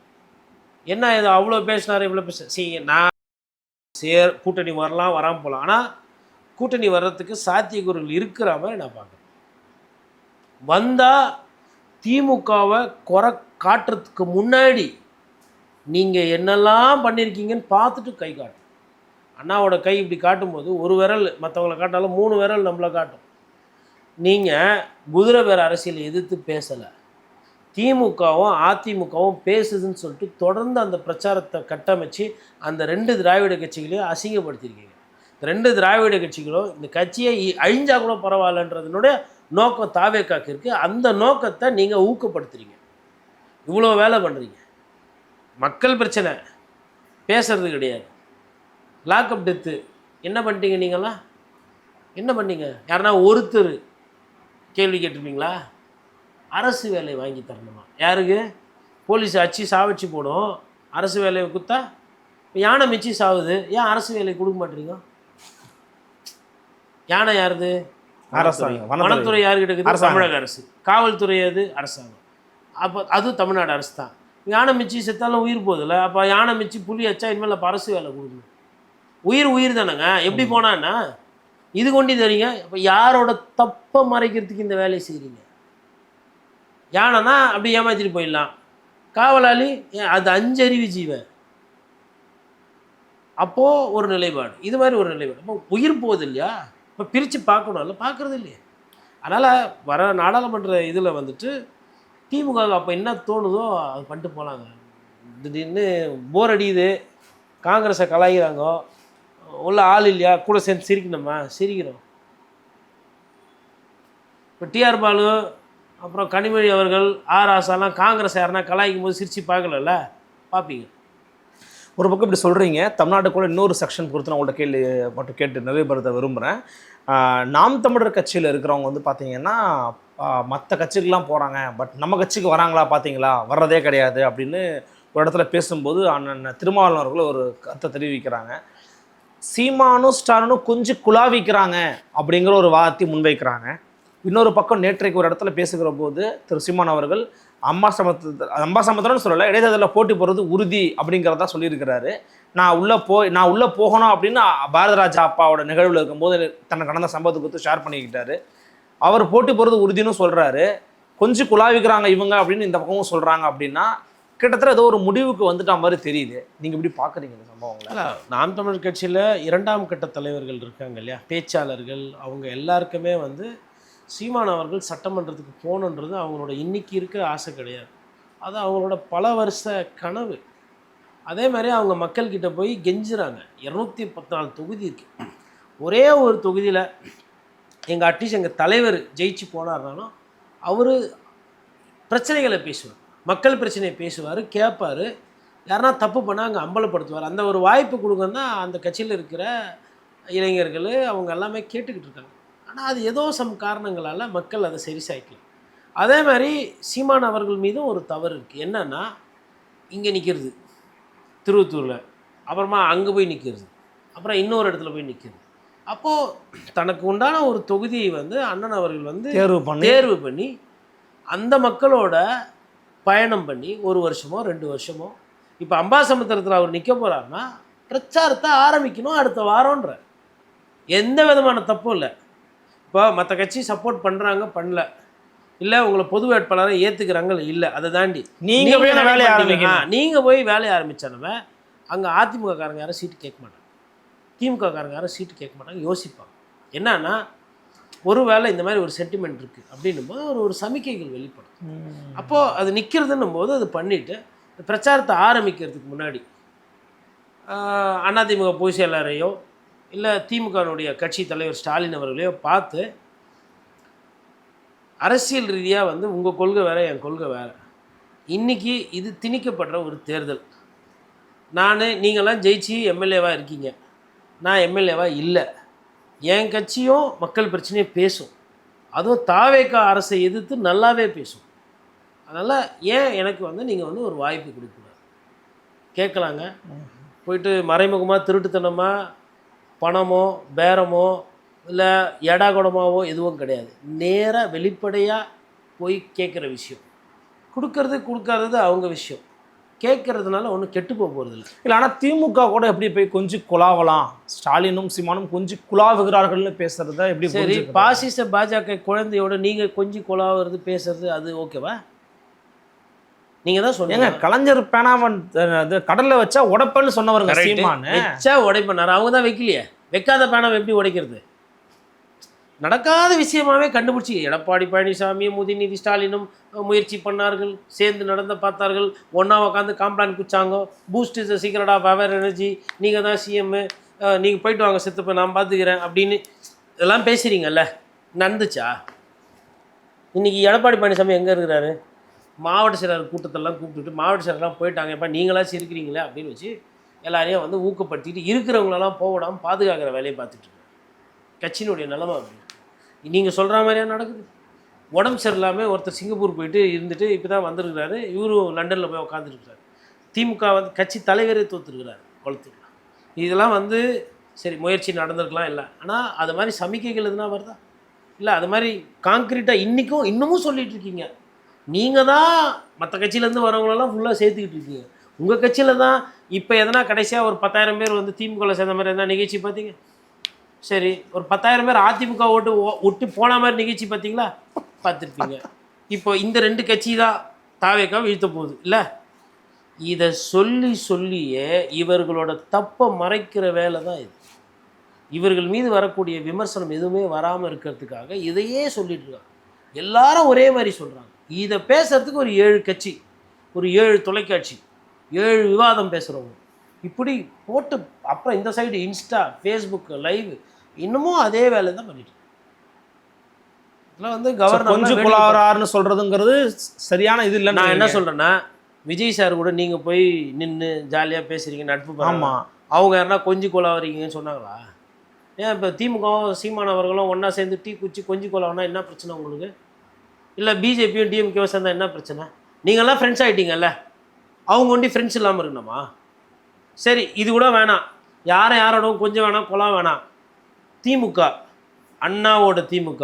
என்ன இது அவ்வளோ பேசினார், இவ்வளோ நான் கூட்டணி வரலாம், வராமல் போகலாம். ஆனால் கூட்டணி வர்றதுக்கு சாத்தியக்கூறுகள் இருக்கிற மாதிரி நான் பார்க்குறேன். வந்தால் திமுகவை குறை காட்டுறதுக்கு முன்னாடி நீங்கள் என்னெல்லாம் பண்ணியிருக்கீங்கன்னு பார்த்துட்டு கை காட்டும். அண்ணாவோட கை இப்படி காட்டும்போது ஒரு விரல் மற்றவங்களை காட்டாலும் 3 விரல் நம்மளை காட்டும். நீங்கள் குதிரை பேர அரசியல் எதிர்த்து பேசலை, திமுகவும் அதிமுகவும் பேசுதுன்னு சொல்லிட்டு தொடர்ந்து அந்த பிரச்சாரத்தை கட்டமைச்சு அந்த 2 திராவிட கட்சிகளையும் அசிங்கப்படுத்தியிருக்கீங்க. 2 திராவிட கட்சிகளும் இந்த கட்சியை அழிஞ்சா கூட பரவாயில்லன்றதுனுடைய நோக்கம் தாவேக்காக்கு இருக்குது. அந்த நோக்கத்தை நீங்கள் ஊக்கப்படுத்துறீங்க, இவ்வளோ வேலை பண்ணுறீங்க. மக்கள் பிரச்சனை பேசுறது கிடையாது. லாக்அப் டெத்து என்ன பண்ணிட்டீங்க? நீங்களாம் என்ன பண்ணீங்க? யாருன்னா ஒருத்தர் கேள்வி கேட்டிருப்பீங்களா? அரசு வேலை வாங்கி தரணுமா? யாருக்கு? போலீஸ் அச்சு சாவச்சு போடும், அரசு வேலையை கொடுத்தா யானை மிச்சி சாவுது, ஏன் அரசு வேலையை கொடுக்க மாட்டீங்க? யானை யாருது? அரசாங்கம். வனத்துறை யாருக்கிட்ட இருக்குது? தமிழக அரசு. காவல்துறை அது அரசாங்கம். அப்போ அதுவும் தமிழ்நாடு அரசு தான். யானை மிச்சி செத்தாலும் உயிர் போதில்ல, அப்போ யானை மிச்சி புலி வச்சா இனிமேல் அப்போ அரசு வேலை கொடுக்கணும். உயிர் தானேங்க, எப்படி போனான்னா இது கொண்டு தெரியுங்க. இப்போ யாரோட தப்பை மறைக்கிறதுக்கு இந்த வேலையை செய்கிறீங்க? யானைனா அப்படி ஏமாற்றிட்டு போயிடலாம், காவலாளி அது 5 அறிவு ஜீவன். அப்போது ஒரு நிலைப்பாடு, இது மாதிரி ஒரு நிலைப்பாடு. அப்போ உயிர் போகுது இல்லையா, இப்போ பிரித்து பார்க்கணும்ல, பார்க்குறது இல்லையே. அதனால் வர நாடாளுமன்ற இதில் வந்துட்டு திமுக அப்போ என்ன தோணுதோ அது பண்ணிட்டு போகலாங்க. திடீர்னு போர் அடியுது, காங்கிரஸை கலாய்கிறாங்க, உள்ள ஆள் இல்லையா, கூட சேர்ந்து சிரிக்கணுமா, சிரிக்கிறோம். இப்போ டிஆர் பாலு அப்புறம் கனிமொழி அவர்கள் ஆராசாலாம் காங்கிரஸ் யாருன்னா கலாய்க்கும் போது சிரித்து பார்க்கலல்ல, பார்ப்பீங்க. ஒரு பக்கம் இப்படி சொல்கிறீங்க, தமிழ்நாட்டுக்குள்ள இன்னொரு செக்ஷன் பொறுத்து நான் உங்கள்கிட்ட கேள்வி மட்டும் கேட்டு நிறைவேறுத்த விரும்புகிறேன். நாம் தமிழர் கட்சியில் இருக்கிறவங்க வந்து பார்த்தீங்கன்னா மற்ற கட்சிக்கெலாம் போகிறாங்க, பட் நம்ம கட்சிக்கு வராங்களா பார்த்தீங்களா, வர்றதே கிடையாது அப்படின்னு ஒரு இடத்துல பேசும்போது அண்ணன் திருமாவளவன் அவர்கள் ஒரு கருத்தை தெரிவிக்கிறாங்க. சீமானும் ஸ்டாலினும் கொஞ்சம் குழாவிக்கிறாங்க அப்படிங்கிற ஒரு வாதத்தை முன்வைக்கிறாங்க. இன்னொரு பக்கம் நேற்றைக்கு ஒரு இடத்துல பேசுகிற போது திரு சீமான் அவர்கள் அம்பாசமுத்திரம்னு சொல்லலை, இடைத்தேர்தலில் போட்டி போடுறது உறுதி அப்படிங்கிறதா சொல்லியிருக்கிறாரு. நான் உள்ளே போகணும் அப்படின்னு பாரதிராஜா அப்பாவோட நிகழ்வில் இருக்கும்போது தன்னை கடந்த சம்பவத்தை குறித்து ஷேர் பண்ணிக்கிட்டாரு. அவர் போட்டி போடுறது உறுதினு சொல்கிறாரு, கொஞ்சம் குழாவிக்கிறாங்க இவங்க அப்படின்னு இந்த பக்கமும் சொல்கிறாங்க. அப்படின்னா கிட்டத்தட்ட ஏதோ ஒரு முடிவுக்கு வந்துட்ட மாதிரி தெரியுது. நீங்கள் எப்படி பார்க்குறீங்க இந்த சம்பவங்களை? நாம் தமிழர் கட்சியில் 2ஆம் கட்ட தலைவர்கள் இருக்காங்க இல்லையா, பேச்சாளர்கள், அவங்க எல்லாருக்குமே வந்து சீமான் அவர்கள் சட்டமன்றத்துக்கு போகணுன்றது அவங்களோட இன்னைக்கு இருக்கிற ஆசை கிடையாது, அது அவங்களோட பல வருஷ கனவு. அதே மாதிரி அவங்க மக்கள்கிட்ட போய் கெஞ்சுறாங்க. 214 தொகுதி இருக்குது, ஒரே ஒரு தொகுதியில் எங்கள் அட்லீஸ்ட் எங்கள் தலைவர் ஜெயிச்சு போனார்னாலும் அவர் பிரச்சனைகளை பேசுவார், மக்கள் பிரச்சனையை பேசுவார், கேட்பார், யாருன்னா தப்பு பண்ணால் அங்கே அம்பலப்படுத்துவார். அந்த ஒரு வாய்ப்பு கொடுங்கன்னா அந்த கட்சியில் இருக்கிற இளைஞர்கள் அவங்க எல்லாமே கேட்டுக்கிட்டு இருக்காங்க. ஆனால் அது ஏதோ காரணங்களால் மக்கள் அதை சரிசாய்க்கல. அதே மாதிரி சீமான் அவர்கள் மீதும் ஒரு தவறு இருக்குது. என்னன்னா, இங்கே நிற்கிறது திருவத்தூரில், அப்புறமா அங்கே போய் நிற்கிறது, அப்புறம் இன்னொரு இடத்துல போய் நிற்கிறது. அப்போது தனக்கு உண்டான ஒரு தொகுதியை வந்து அண்ணன் அவர்கள் வந்து தேர்வு பண்ணி அந்த மக்களோட பயணம் பண்ணி 1 வருஷமோ 2 வருஷமோ, இப்போ அம்பாசமுத்திரத்தில் அவர் நிற்க போகிறாருன்னா பிரச்சாரத்தை ஆரம்பிக்கணும் அடுத்த வாரம்ன்ற எந்த விதமான தப்பும் இல்லை. இப்போ மற்ற கட்சி சப்போர்ட் பண்ணுறாங்க, பண்ணல, இல்லை உங்களை பொது வேட்பாளரை ஏற்றுக்கிறாங்க, இல்லை, அதை தாண்டி நீங்கள் போய் வேலையை ஆரம்பிக்கணும். நீங்கள் போய் வேலையை ஆரம்பித்தாலுமே அங்கே அதிமுக காரங்க யாரும் சீட்டு கேட்க மாட்டாங்க, திமுக காரங்க யாரும் சீட்டு கேட்க மாட்டாங்க, யோசிப்பாங்க. என்னன்னா, ஒரு வேளை இந்த மாதிரி ஒரு சென்டிமெண்ட் இருக்குது அப்படின்னும் போது ஒரு சமிக்கைகள் வெளிப்படும். அப்போது அது நிற்கிறதுன்னும் போது அது பண்ணிவிட்டு பிரச்சாரத்தை ஆரம்பிக்கிறதுக்கு முன்னாடி அதிமுக பொதுச் செயலாளரையோ இல்லை திமுகனுடைய கட்சி தலைவர் ஸ்டாலின் அவர்களையோ பார்த்து அரசியல் ரீதியாக வந்து உங்கள் கொள்கை வேறு என் கொள்கை வேறு, இன்றைக்கி இது திணிக்கப்படுற ஒரு தேர்தல், நீங்கள்லாம் ஜெயிச்சு எம்எல்ஏவாக இருக்கீங்க, நான் எம்எல்ஏவாக இல்லை, என் கட்சியும் மக்கள் பிரச்சனையை பேசும், அதுவும் தாவேகா அரசை எதிர்த்து நல்லாவே பேசும். அதனால் ஏன் எனக்கு வந்து நீங்கள் வந்து ஒரு வாய்ப்பு கொடுக்கூடாது, கேட்கலாங்க. போயிட்டு மறைமுகமாக திருட்டுத்தனமாக பணமோ பேரமோ இல்லை எடாகுடமாவோ எதுவும் கிடையாது, நேராக வெளிப்படையாக போய் கேட்குற விஷயம், கொடுக்கறது அவங்க விஷயம், கேட்கறதுனால ஒன்றும் கெட்டு போகிறது இல்லை. ஆனால் திமுக கூட எப்படி போய் கொஞ்சம் குழாவலாம், ஸ்டாலினும் சீமானும் கொஞ்சம் குழாவுகிறார்கள்னு பேசுகிறத எப்படி? சரி, பாசிச பாஜக குழந்தையோட நீங்கள் கொஞ்சம் குழாவுறது பேசுறது அது ஓகேவா? நீங்கள் தான் சொன்னீங்க கலைஞர் பேனாவன் கடலில் வச்சா உடைப்பன்னு சொன்னவருங்க சீமான். வச்சா உடைப்பண்ணார், அவங்க தான் வைக்கலையே, வைக்காத பேனாவை எப்படி உடைக்கிறது? நடக்காத விஷயமாவே கண்டுபிடிச்சி எடப்பாடி பழனிசாமியும் உதயநிதி ஸ்டாலினும் முயற்சி பண்ணார்கள், சேர்ந்து நடந்த பார்த்தார்கள், ஒன்றா உட்காந்து காம்ப்ளான் குச்சாங்க, Boost is secret of our energy, நீங்கள் தான் சிஎம்மு, நீங்கள் போயிட்டு வாங்க செத்துப்ப நான் பார்த்துக்கிறேன் அப்படின்னு இதெல்லாம் பேசுகிறீங்கல்ல, நடந்துச்சா? இன்றைக்கி எடப்பாடி பழனிசாமி எங்கே இருக்கிறாரு? மாவட்ட செயலர் கூட்டத்தெல்லாம் கூப்பிட்டுட்டு மாவட்ட செயலர்லாம் போயிட்டாங்க, இப்போ நீங்களாச்சும் இருக்கிறீங்களே அப்படின்னு வச்சு எல்லாரையும் வந்து ஊக்கப்படுத்திட்டு இருக்கிறவங்களெல்லாம் போவிடாமல் பாதுகாக்கிற வேலையை பார்த்துட்டு இருக்காங்க. கட்சியினுடைய நிலைமை அப்படி நீங்கள் சொல்கிற மாதிரியா நடக்குது? உடம்பு சரியில்லாமல் ஒருத்தர் சிங்கப்பூர் போயிட்டு இருந்துட்டு இப்போ தான் வந்திருக்கிறாரு, இவரும் லண்டனில் போய் உட்காந்துருக்கிறாரு. திமுக வந்து கட்சி தலைவரே தோற்றுருக்கிறார், கொளுத்துக்கலாம். இதெல்லாம் வந்து சரி முயற்சி நடந்திருக்கலாம் இல்லை, ஆனால் அது மாதிரி சமிக்கைகள் எதுனா வருதா? இல்லை, அது மாதிரி கான்க்ரீட்டாக இன்னமும் சொல்லிகிட்டு இருக்கீங்க. நீங்கள் தான் மற்ற கட்சியிலேருந்து வரவங்களெல்லாம் ஃபுல்லாக சேர்த்துக்கிட்டு இருக்கீங்க. உங்கள் கட்சியில் தான் இப்போ எதனா கடைசியாக ஒரு 10,000 பேர் வந்து திமுகவில் சேர்ந்த மாதிரி எதனா நிகழ்ச்சி பார்த்தீங்க? சரி, ஒரு 10,000 பேர் அதிமுக ஒட்டு போன மாதிரி நிகழ்ச்சி பார்த்தீங்களா? பார்த்துருப்பீங்க. இப்போ இந்த 2 கட்சி தான் தாவேக்கா வீழ்த்த போகுது இல்லை? இதை சொல்லியே இவர்களோட தப்பை மறைக்கிற வேலை தான் இது. இவர்கள் மீது வரக்கூடிய விமர்சனம் எதுவுமே வராமல் இருக்கிறதுக்காக இதையே சொல்லிட்டு இருக்காங்க. எல்லாரும் ஒரே மாதிரி சொல்கிறாங்க. இதை பேசுறதுக்கு ஒரு 7 கட்சி, ஒரு 7 தொலைக்காட்சி, 7 விவாதம் பேசுகிறவங்க இப்படி போட்டு, அப்புறம் இந்த சைடு இன்ஸ்டா, ஃபேஸ்புக் லைவ், இன்னமும் அதே வேலை தான் பண்ணிட்டு இருக்காங்க. இதெல்லாம் வந்து கவர்னர் கொஞ்சம் குலாவரார்னு சொல்கிறதுங்கிறது சரியான இது இல்லை. நான் என்ன சொல்கிறேன்னா, விஜய் சார் கூட நீங்கள் போய் நின்று ஜாலியாக பேசுகிறீங்க, நட்பு. ஆமாம், அவங்க யாருன்னா கொஞ்சம் கொலாவறீங்கன்னு சொன்னாங்களா? ஏன் இப்போ திமுகவும் சீமானவர்களும் ஒன்றா சேர்ந்து டீ குச்சி கொஞ்சம் கொலாவனா என்ன பிரச்சனை உங்களுக்கு? இல்லை பிஜேபியும் டிஎம்கேவும் சேர்ந்தால் என்ன பிரச்சனை? நீங்கள்லாம் ஃப்ரெண்ட்ஸ் ஆகிட்டீங்கல்ல, அவங்க ஒண்டி ஃப்ரெண்ட்ஸ் இல்லாமல் இருக்கணுமா? சரி, இது கூட வேணாம், யாரோடவும் கொஞ்சம் வேணாம், கொலா வேணாம். திமுக, அண்ணாவோட திமுக,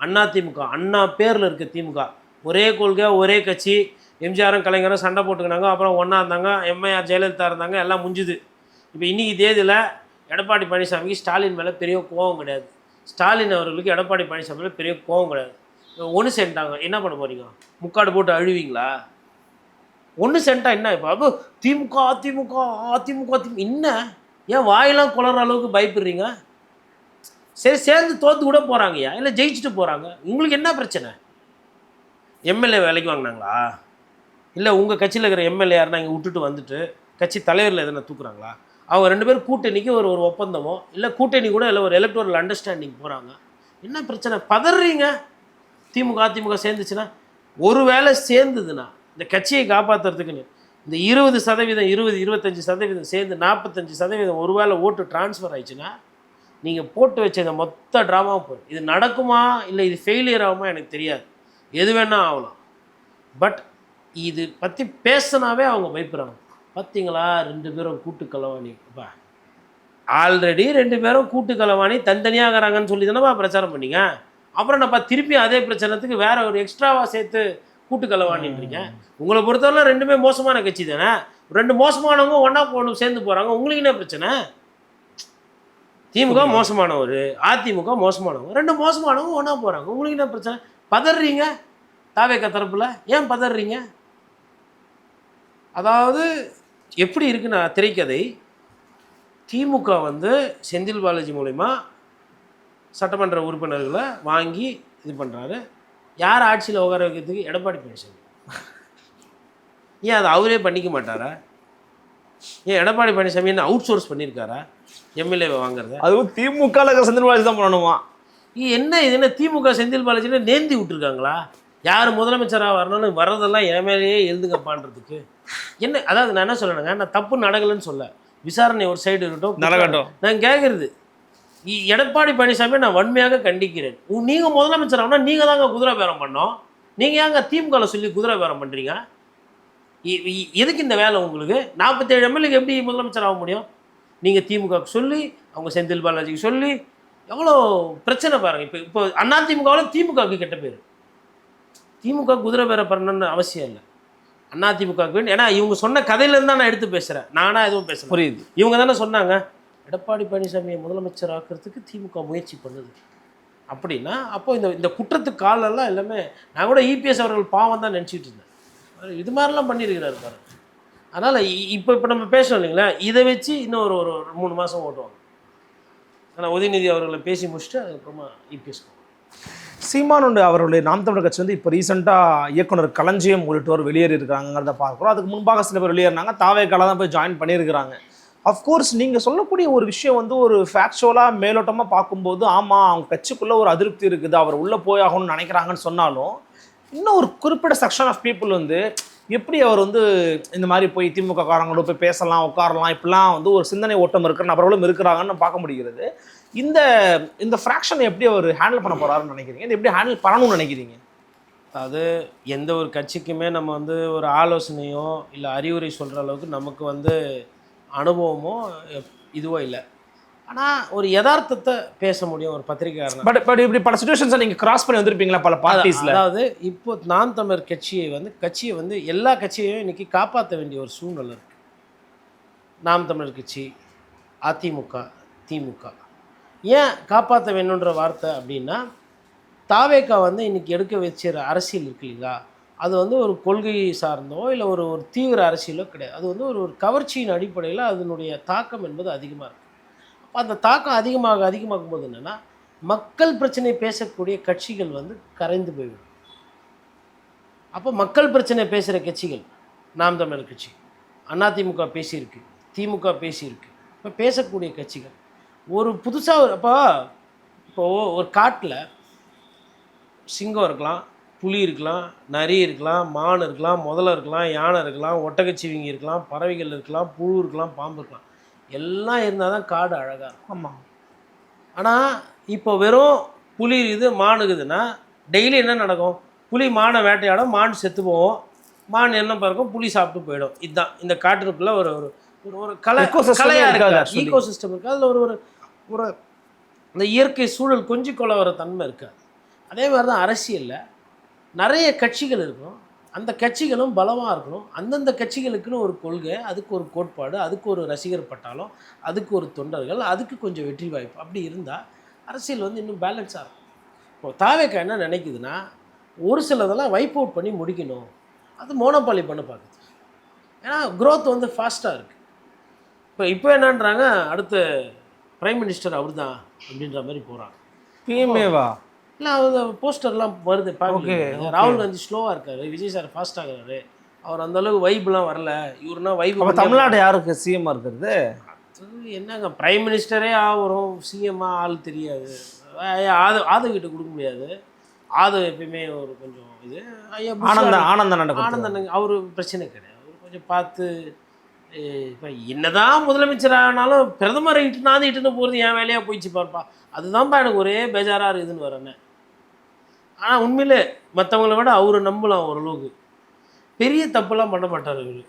அண்ணா திமுக, அண்ணா பேரில் இருக்க திமுக, ஒரே கொள்கை, ஒரே கட்சி. எம்ஜிஆரும் கலைஞரும் சண்டை போட்டுக்கினாங்க, அப்புறம் ஒன்றா இருந்தாங்க. எம்ஐஆர் ஜெயலலிதா இருந்தாங்க, எல்லாம் முடிஞ்சுது. இப்போ இன்றைக்கி தேதியில் எடப்பாடி பழனிசாமிக்கு ஸ்டாலின் மேலே பெரிய கோவம் கிடையாது, ஸ்டாலின் அவர்களுக்கு எடப்பாடி பழனிசாமி மேலே பெரிய கோவம் கிடையாது. ஒன்று சேர்ந்துட்டாங்க, என்ன பண்ண போகிறீங்க? முக்காடு போட்டு அழுவீங்களா? ஒன்று சேர்ந்துட்டா என்ன? இப்போ அப்போ திமுக அதிமுக அதிமுக திமுக என்ன? ஏன் வாயெல்லாம் குளற அளவுக்கு பயப்படுறீங்க? சரி, சேர்ந்து தோற்று கூட போகிறாங்கய்யா, இல்லை ஜெயிச்சுட்டு போகிறாங்க, உங்களுக்கு என்ன பிரச்சனை? எம்எல்ஏ வேலைக்கு வாங்கினாங்களா? இல்லை உங்கள் கட்சியில் இருக்கிற எம்எல்ஏ யாருன்னா இங்கே விட்டுட்டு வந்துட்டு கட்சி தலைவரில் எதனா தூக்குறாங்களா? அவங்க 2 பேரும் கூட்டணிக்கு ஒரு ஒப்பந்தமோ, இல்லை கூட்டணி கூட இல்லை ஒரு எலக்டோரல் அண்டர்ஸ்டாண்டிங் போகிறாங்க. என்ன பிரச்சனை? பதறீங்க. திமுக அதிமுக சேர்ந்துச்சுன்னா, ஒரு வேளை சேர்ந்ததுன்னா இந்த கட்சியை காப்பாற்றுறதுக்குன்னு இந்த 20%, 25% சேர்ந்து 45% ஒரு வேளை ஓட்டு டிரான்ஸ்ஃபர் ஆயிடுச்சுன்னா, நீங்கள் போட்டு வச்ச இந்த மொத்த ட்ராமாவும் போய் இது நடக்குமா இல்லை இது ஃபெயிலியர் ஆகுமா எனக்கு தெரியாது, எது வேணால் ஆகலாம். பட் இது பற்றி பேசினாவே அவங்க பயப்படுறாங்க. பார்த்தீங்களா, 2 பேரும் கூட்டு களவாணி. அப்பா ஆல்ரெடி 2 பேரும் கூட்டு களவாணி தனித்தனியாகிறாங்கன்னு சொல்லி தானேப்பா பிரச்சாரம் பண்ணிங்க. அப்புறம் நம்ம திருப்பி அதே பிரச்சனத்துக்கு வேற ஒரு எக்ஸ்ட்ராவாக சேர்த்து கூட்டு களவாணின்றீங்க. உங்களை பொறுத்தவரை 2மே மோசமான கட்சி தானே. 2 மோசமானவங்க ஒன்றா போகணும் சேர்ந்து போகிறாங்க, உங்களுக்கு என்ன பிரச்சனை? திமுக மோசமானவர், அதிமுக மோசமானவங்க, 2 மோசமானவங்க ஒன்றா போகிறாங்க, உங்களுக்கு என்ன பிரச்சனை? பதறீங்க தாவேக்கா தரப்புல, ஏன் பதறீங்க? அதாவது எப்படி இருக்குன்னா, திரைக்கதை திமுக வந்து செந்தில் பாலாஜி மூலிமா சட்டமன்ற உறுப்பினர்களை வாங்கி இது பண்ணுறாரு. யார் ஆட்சியில் உட்கார வைக்கிறதுக்கு? எடப்பாடி பழனிசாமி. ஏன் அதை அவரே பண்ணிக்க மாட்டாரா? ஏன் எடப்பாடி பழனிசாமி என்ன அவுட் சோர்ஸ் பண்ணியிருக்காரா எம்எல்ஏவை வாங்குறத? அதுவும் திமுக செந்தில் பாலாஜி தான் பண்ணணுமா? என்ன இது என்ன திமுக செந்தில் பாலாஜின்னு நேர்த்தி விட்டுருக்காங்களா? யார் முதலமைச்சராக வரணும்னு வர்றதெல்லாம் என் மேலேயே எழுதுங்கப்பான்றதுக்கு என்ன? அதாவது நான் என்ன சொல்லணுங்க, நான் தப்பு நடக்கலைன்னு சொல்ல, விசாரணை ஒரு சைடு இருக்கட்டும், நடக்கட்டும். நான் கேட்குறது, எடப்பாடி பழனிசாமி நான் வன்மையாக கண்டிக்கிறேன். நீங்கள் முதலமைச்சர் ஆனால் நீங்கள் தாங்க குதிரை பேரம் பண்ணோம். நீங்கள் ஏங்க திமுகவில் சொல்லி குதிரை பேரம் பண்ணுறீங்க? எதுக்கு இந்த வேலை உங்களுக்கு? 47 எம்எல்ஏக்கு எப்படி முதலமைச்சர் ஆக முடியும்? நீங்கள் திமுகவுக்கு சொல்லி, அவங்க செந்தில் பாலாஜிக்கு சொல்லி, எவ்வளோ பிரச்சனை பாருங்கள். இப்போ அதிமுகவில் திமுகவுக்கு கெட்ட பேர். திமுக குதிரை பேர பண்ணணும்னு அவசியம் இல்லை, அதிமுகவுக்கு வேணும். ஏன்னா இவங்க சொன்ன கதையிலேருந்து தான் நான் எடுத்து பேசுகிறேன், நானாக எதுவும் பேசுகிறேன். புரியுது. இவங்க தானே சொன்னாங்க எடப்பாடி பழனிசாமியை முதலமைச்சர் ஆக்கிறதுக்கு திமுக முயற்சி பண்ணுது அப்படின்னா, அப்போ இந்த குற்றத்துக்கு காலெல்லாம் எல்லாமே நான் கூட இபிஎஸ் அவர்கள் பாவம் தான் நினச்சிட்டு இருந்தேன். இது மாதிரிலாம் பண்ணியிருக்கிறாரு பாருங்க. அதனால் இப்போ நம்ம பேசணும் இல்லைங்களா, இதை வச்சு இன்னும் ஒரு 3 மாதம் ஓட்டுவாங்க. ஆனால் உதயநிதி அவர்களை பேசி முடிச்சுட்டு அதுக்கப்புறமா இபிஎஸ். சீமான் அவருடைய நாம் தமிழர் கட்சி வந்து இப்போ ரீசெண்டாக இயக்குனர் களஞ்சியம் உள்ளிட்டோர் வெளியேறி இருக்காங்கிறத பார்க்குறோம். அதுக்கு முன்பாக சில பேர் வெளியேறினாங்க, தாவேக்கால தான் போய் ஜாயின் பண்ணியிருக்கிறாங்க. அஃப்கோர்ஸ் நீங்கள் சொல்லக்கூடிய ஒரு விஷயம் வந்து ஒரு ஃபேக்சுவலாக மேலோட்டமாக பார்க்கும்போது ஆமாம் அவங்க கட்சிக்குள்ளே ஒரு அதிருப்தி இருக்குது, அவர் உள்ளே போய் ஆகணும்னு நினைக்கிறாங்கன்னு சொன்னாலும், இன்னும் ஒரு குறிப்பிட்ட செக்ஷன் ஆஃப் பீப்புள் வந்து எப்படி அவர் வந்து இந்த மாதிரி போய் திமுக காரங்களோட போய் பேசலாம், உட்காரலாம், இப்படிலாம் வந்து ஒரு சிந்தனை ஓட்டம் இருக்கிற நபர்களும் இருக்கிறாங்கன்னு பார்க்க முடிகிறது. இந்த ஃப்ராக்ஷனை எப்படி அவர் ஹேண்டில் பண்ண போகிறாருன்னு நினைக்கிறீங்க? இது எப்படி ஹேண்டில் பண்ணணும்னு நினைக்கிறீங்க? அது எந்த ஒரு கட்சிக்குமே நம்ம வந்து ஒரு ஆலோசனையோ இல்லை அறிவுரை சொல்கிற அளவுக்கு நமக்கு வந்து அனுபவமோ இதுவோ இல்லை. ஆனால் ஒரு யதார்த்தத்தை பேச முடியும் ஒரு பத்திரிகையாளர். பட் இப்படி பல சிச்சுவேஷன்ஸை நீங்கள் கிராஸ் பண்ணி வந்திருப்பீங்களா பல பார்ட்டிஸில்? அதாவது இப்போ நாம் தமிழர் கட்சியை வந்து எல்லா கட்சியையும் இன்றைக்கி காப்பாற்ற வேண்டிய ஒரு சூழ்நிலை இருக்குது. நாம் தமிழர் கட்சி, அதிமுக, திமுக ஏன் காப்பாற்ற வேணுன்ற வார்த்தை அப்படின்னா, தாவேக்கா வந்து இன்றைக்கி எடுக்க வச்சுற அரசியல் இருக்கு இல்லைங்களா, அது வந்து ஒரு கொள்கை சார்ந்தோ இல்லை ஒரு ஒரு தீவிர அரசியலோ கிடையாது. அது வந்து ஒரு ஒரு கவர்ச்சியின் அடிப்படையில் அதனுடைய தாக்கம் என்பது அதிகமாக இருக்கும். அப்போ அந்த தாக்கம் அதிகமாகும் போது என்னென்னா, மக்கள் பிரச்சனை பேசக்கூடிய கட்சிகள் வந்து கரைந்து போய்விடும். அப்போ மக்கள் பிரச்சனை பேசுகிற கட்சிகள், நாம் தமிழர் கட்சி, அதிமுக பேசியிருக்கு, திமுக பேசியிருக்கு, இப்போ பேசக்கூடிய கட்சிகள் ஒரு புதுசாக இப்போது ஒரு காட்டில் சிங்கம் இருக்கலாம், புலி இருக்கலாம், நரி இருக்கலாம், மான் இருக்கலாம், முதலை இருக்கலாம், யானை இருக்கலாம், ஒட்டகச்சிவிங்கி இருக்கலாம், பறவைகள் இருக்கலாம், புழு இருக்கலாம், பாம்பு இருக்கலாம். எல்லாம் இருந்தால் தான் காடு அழகாக இருக்கும். ஆமாம். ஆனால் இப்போ வெறும் புலி இருக்குது, மான் இருக்குதுன்னா டெய்லி என்ன நடக்கும்? புலி மானை வேட்டையாடும், மான் செத்து போவோம், மான் என்ன பறக்கும், புலி சாப்பிட்டு போயிடும். இதுதான் இந்த காட்டிற்குள்ளே ஒரு ஒரு ஒரு கலையாக இருக்காது, ஈகோ சிஸ்டம் இருக்குது. அதில் ஒரு ஒரு ஒரு இந்த இயற்கை சூழல் கொஞ்சம் கொள்ள வர தன்மை இருக்காது. அதே மாதிரி தான் அரசியலில் நிறைய கட்சிகள் இருக்கணும், அந்த கட்சிகளும் பலமாக இருக்கணும். அந்தந்த கட்சிகளுக்குன்னு ஒரு கொள்கை, அதுக்கு ஒரு கோட்பாடு, அதுக்கு ஒரு ரசிகர் பட்டாலும், அதுக்கு ஒரு தொண்டர்கள், அதுக்கு கொஞ்சம் வெற்றி வாய்ப்பு. அப்படி இருந்தால் அரசியல் வந்து இன்னும் பேலன்ஸாக இருக்கும். இப்போ தாவேக்கா என்ன நினைக்குதுன்னா, ஒரு சிலதெல்லாம் வைப் அவுட் பண்ணி முடிக்கணும், அது மோனோபாலி பண்ண பார்க்குது. ஏன்னா க்ரோத் வந்து ஃபாஸ்ட்டாக இருக்குது. இப்போ என்னன்றாங்க, அடுத்த பிரைம் மினிஸ்டர் அவர் தான் அப்படின்ற மாதிரி போகிறாங்க. பிஎம்ஏவா? இல்லை, அவர் போஸ்டர்லாம் வருது பார்க்க. ராகுல் காந்தி ஸ்லோவாக இருக்காரு, விஜய் சார் ஃபாஸ்ட் ஆகிறாரு, அவர் அந்தளவுக்கு வைப்லாம் வரல. இவருனா வைப். தமிழ்நாடு யாருக்கு சிஎம்மாக இருக்கிறது? அது என்னங்க, பிரைம் மினிஸ்டரே ஆகிறோம், சிஎம்மாக ஆள் தெரியாது. ஆதவ் கொடுக்க முடியாது. ஆதவ் எப்பயுமே ஒரு கொஞ்சம் இது. ஐயா ஆனந்தன் அவர் பிரச்சனை கிடையாது. அவர் கொஞ்சம் பார்த்து, இப்போ என்னதான் முதலமைச்சர் ஆனாலும் பிரதமரை இட்டுன்னு போகிறது என் வேலையாக போயிடுச்சு பார்ப்பா. அதுதான்ப்பா எனக்கு ஒரே பேஜாராக இருக்குதுன்னு வரேன்னு. ஆனால் உண்மையிலே மற்றவங்கள விட அவர் நம்பலாம் ஓரளவுக்கு. பெரிய தப்புலாம் பண்ண மாட்டார் இவர்.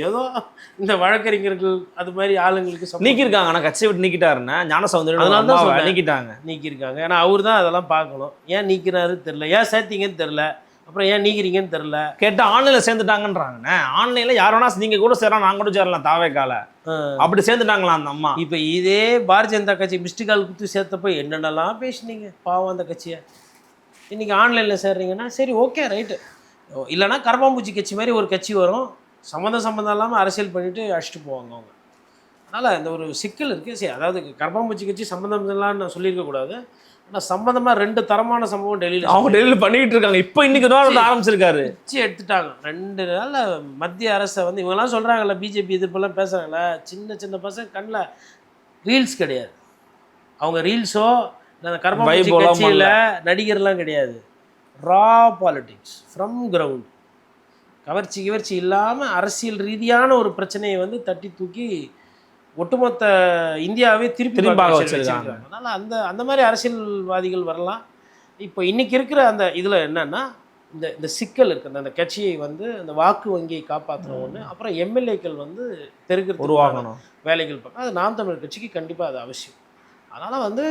ஏதோ இந்த வழக்கறிஞர்கள் அது மாதிரி ஆளுங்களுக்கு நீக்கியிருக்காங்க. ஆனால் கட்சியை விட்டு நீக்கிட்டாருன்னா ஞானசௌந்தரம் நீக்கியிருக்காங்க. ஏன்னா அவர் தான் அதெல்லாம் பார்க்கணும். ஏன் நீக்கிறாரு தெரில, ஏன் சேர்த்திங்கன்னு தெரில, அப்புறம் ஏன் நீக்கிறீங்கன்னு தெரில. கேட்டால் ஆன்லைனில் சேர்ந்துட்டாங்கன்றாங்கண்ணே. ஆன்லைனில் யார் வேணா நீங்கள் கூட சேரலாம், நாங்கள் கூட சேரலாம், தாவேக்கால அப்படி சேர்ந்துட்டாங்களா அந்த அம்மா. இப்போ இதே பாரதிய ஜனதா கட்சி மிஸ்டு கால் கொடுத்து சேர்த்தப்போ என்னென்னலாம் பேசுனீங்க பாவம் அந்த கட்சியை. இன்றைக்கி ஆன்லைனில் சேர்றீங்கன்னா சரி, ஓகே, ரைட்டு. இல்லைனா கரப்பாம்பூச்சி கட்சி மாதிரி ஒரு கட்சி வரும், சம்மந்தம் இல்லாமல் அரசியல் பண்ணிவிட்டு அழைச்சிட்டு போவாங்க அவங்க. அதனால் இந்த ஒரு சிக்கல் இருக்குது. சரி, அதாவது கரப்பாம்பூச்சி கட்சி சம்மந்தம் இல்லான்னு நான் சொல்லியிருக்கக்கூடாது. ஆனால் சம்மந்தமாக 2 தரமான சம்பவம் டெல்லியில் பண்ணிக்கிட்டு இருக்காங்க. இப்போ இன்றைக்கி தான் ஆரம்பிச்சிருக்காரு. பிச்சு எடுத்துட்டாங்க 2 நாளில். மத்திய அரசை வந்து இவங்கெல்லாம் சொல்கிறாங்கல்ல, பிஜேபி எதிர்ப்பெல்லாம் பேசுகிறாங்கல்ல, சின்ன சின்ன பசங்க கண்ணில் ரீல்ஸ் கிடையாது. அவங்க ரீல்ஸோ கரப்பாம்பூச்சி கட்சியில் நடிகர்லாம் கிடையாது. ரா பாலிட்டிக்ஸ் ஃப்ரம் கிரவுண்ட். கவர்ச்சி இல்லாமல் அரசியல் ரீதியான ஒரு பிரச்சனையை வந்து தட்டி தூக்கி ஒட்டுமொத்த இந்தியாவே திருப்பி வச்சிருக்காங்க. அதனால் அந்த மாதிரி அரசியல்வாதிகள் வரலாம். இப்போ இன்றைக்கி இருக்கிற அந்த இதில் என்னென்னா, இந்த சிக்கல் இருக்குது. அந்த கட்சியை வந்து அந்த வாக்கு வங்கியை காப்பாற்றணும் ஒன்று, அப்புறம் எம்எல்ஏக்கள் வந்து தெருக்கு உருவாகணும் வேலைகள் பார்க்கணும். அது நாம் தமிழர் கட்சிக்கு கண்டிப்பாக அது அவசியம். அதனால் வந்து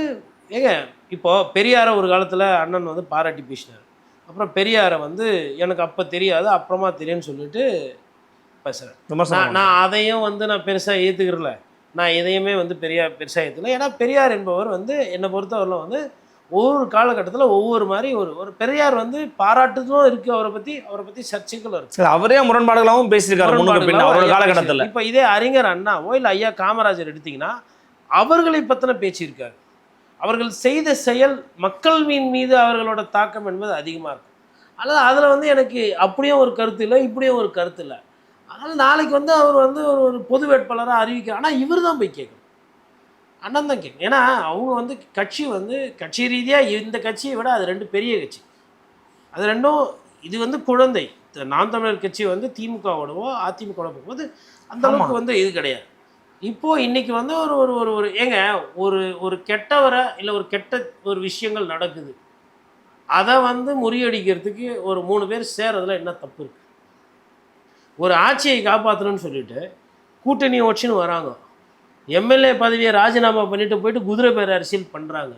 இப்போது பெரியாரை ஒரு காலத்தில் அண்ணன் வந்து பாராட்டி பேசினார். அப்புறம் பெரியாரை வந்து எனக்கு அப்போ தெரியாது, அப்புறமா தெரியும்னு சொல்லிட்டு பேசுகிறேன். நான் அதையும் வந்து நான் பெருசாக ஏற்றுக்கிறல. நான் இதையுமே வந்து பெருசாக ஏற்றுக்கல. ஏன்னா பெரியார் என்பவர் வந்து என்னை பொறுத்தவரையில் வந்து ஒவ்வொரு காலகட்டத்தில் ஒவ்வொரு மாதிரி ஒரு பெரியார் வந்து பாராட்டுதும் இருக்குது, அவரை பற்றி சர்ச்சைகளும் இருக்குது. அவரே முரண்பாடுகளாகவும் பேசியிருக்காரு காலகட்டத்தில். இப்போ இதே அறிஞர் அண்ணாவோ இல்லை ஐயா காமராஜர் எடுத்திங்கன்னா அவர்களை பற்றின பேச்சு இருக்காரு. அவர்கள் செய்த செயல் மக்கள் மீது அவர்களோட தாக்கம் என்பது அதிகமாக இருக்கும். அதனால் அதில் வந்து எனக்கு அப்படியும் ஒரு கருத்து இல்லை, இப்படியும் ஒரு கருத்து இல்லை. அதனால் நாளைக்கு வந்து அவர் வந்து ஒரு பொது வேட்பாளராக அறிவிக்க, ஆனால் இவர் தான் போய் கேட்கணும், அண்ணன் தான் கேட்கணும். ஏன்னா அவங்க வந்து கட்சி ரீதியாக இந்த கட்சியை விட அது 2 பெரிய கட்சி. அது 2ம் இது வந்து குழந்தை. நாம் தமிழர் கட்சி வந்து திமுகவோடவோ அதிமுகவோட போகும்போது அந்த அளவுக்கு வந்து இது கிடையாது. இப்போது இன்றைக்கி வந்து ஒரு கெட்டவரை இல்லை ஒரு விஷயங்கள் நடக்குது, அதை வந்து முறியடிக்கிறதுக்கு ஒரு 3 பேர் சேர்றதுல என்ன தப்பு இருக்குது? ஒரு ஆட்சியை காப்பாற்றணும்னு சொல்லிட்டு கூட்டணி வச்சுன்னு வராங்க. எம்எல்ஏ பதவியை ராஜினாமா பண்ணிட்டு போயிட்டு குதிரை பேர் அரசியல் பண்ணுறாங்க.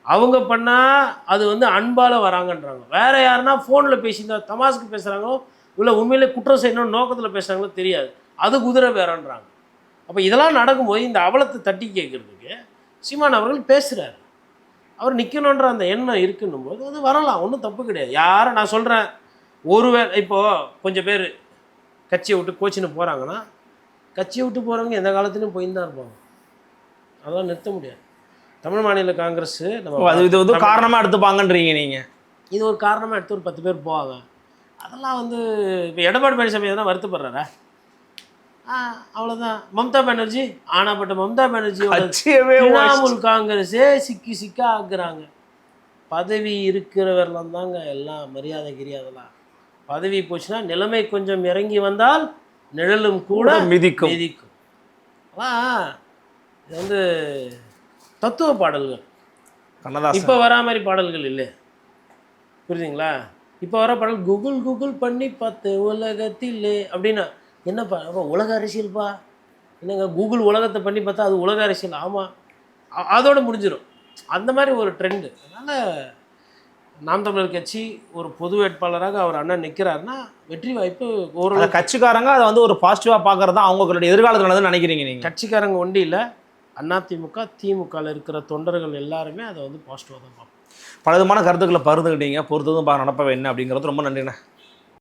அவங்க பண்ணால் அது வந்து அன்பால் வராங்கன்றாங்க. வேறு யாருன்னா ஃபோனில் பேசியிருந்தா தமாசுக்கு பேசுகிறாங்களோ இல்லை உண்மையிலே குற்றம் செய்யணும்னு நோக்கத்தில் பேசுகிறாங்களோ தெரியாது, அது குதிரை பேரன்றாங்க. அப்போ இதெல்லாம் நடக்கும்போது இந்த அவலத்தை தட்டி கேட்குறதுக்கு சீமான் அவர்கள் பேசுகிறார். அவர் நிற்கணுன்ற அந்த எண்ணம் இருக்குன்னும் போது அது வரலாம், ஒன்றும் தப்பு கிடையாது. யாரை நான் சொல்கிறேன், ஒருவேளை இப்போது கொஞ்சம் பேர் கட்சியை விட்டு கோச்சின்னு போகிறாங்கன்னா கட்சியை விட்டு போகிறவங்க எந்த காலத்துலையும் போயின்னு தான் இருப்பாங்க. அதெல்லாம் நிறுத்த முடியாது. தமிழ் மாநில காங்கிரஸ் அது இது வந்து காரணமாக எடுத்துப்பாங்கன்றீங்க நீங்கள்? இது ஒரு காரணமாக எடுத்து ஒரு 10 பேர் போவாங்க. அதெல்லாம் வந்து இப்போ எடப்பாடி பழனிசாமி எதனா வருத்தப்படுறாரா? அவ்வளோதான். மம்தா பானர்ஜி ஆனாப்பட்ட மம்தா பானர்ஜியோட திரிணாமுல் காங்கிரஸே சிக்க ஆக்குறாங்க. பதவி இருக்கிறவரெல்லாம் தாங்க எல்லாம் மரியாதை கிரியாதெல்லாம். பதவி போச்சுன்னா நிலைமை கொஞ்சம் இறங்கி வந்தால் நிழலும் கூட மிதிக்கும். அதான் இது வந்து தத்துவ பாடல்கள். இப்போ வரா மாதிரி பாடல்கள் இல்லை, புரியுதுங்களா? இப்போ வர பாடல் கூகுள் பண்ணி பார்த்து உலகத்திலே அப்படின்னா என்னப்பா உலக அரசியல்ப்பா. என்னங்க கூகுள் உலகத்தை பண்ணி பார்த்தா அது உலக அரசியல்? ஆமாம், அதோடு முடிஞ்சிடும். அந்த மாதிரி ஒரு ட்ரெண்டு. அதனால் நாம் தமிழர் கட்சி ஒரு பொது வேட்பாளராக அவர் அண்ணன் நிற்கிறாருன்னா வெற்றி வாய்ப்பு ஒரு கட்சிக்காரங்க அதை வந்து ஒரு பாசிட்டிவாக பார்க்குறது தான் அவங்களுடைய எதிர்காலத்தில் நடந்து நினைக்கிறீங்க நீங்கள்? கட்சிக்காரங்க ஒண்டி இல்லை, அதிமுக திமுகவில் இருக்கிற தொண்டர்கள் எல்லாருமே அதை வந்து பாசிட்டிவாக தான் பார்ப்போம். பலவிதமான கருத்துக்களை பகிர்ந்துக்கிட்டீங்க. பொறுத்ததும் நடப்பவை என்ன அப்படிங்கிறது ரொம்ப நன்றிண்ணே.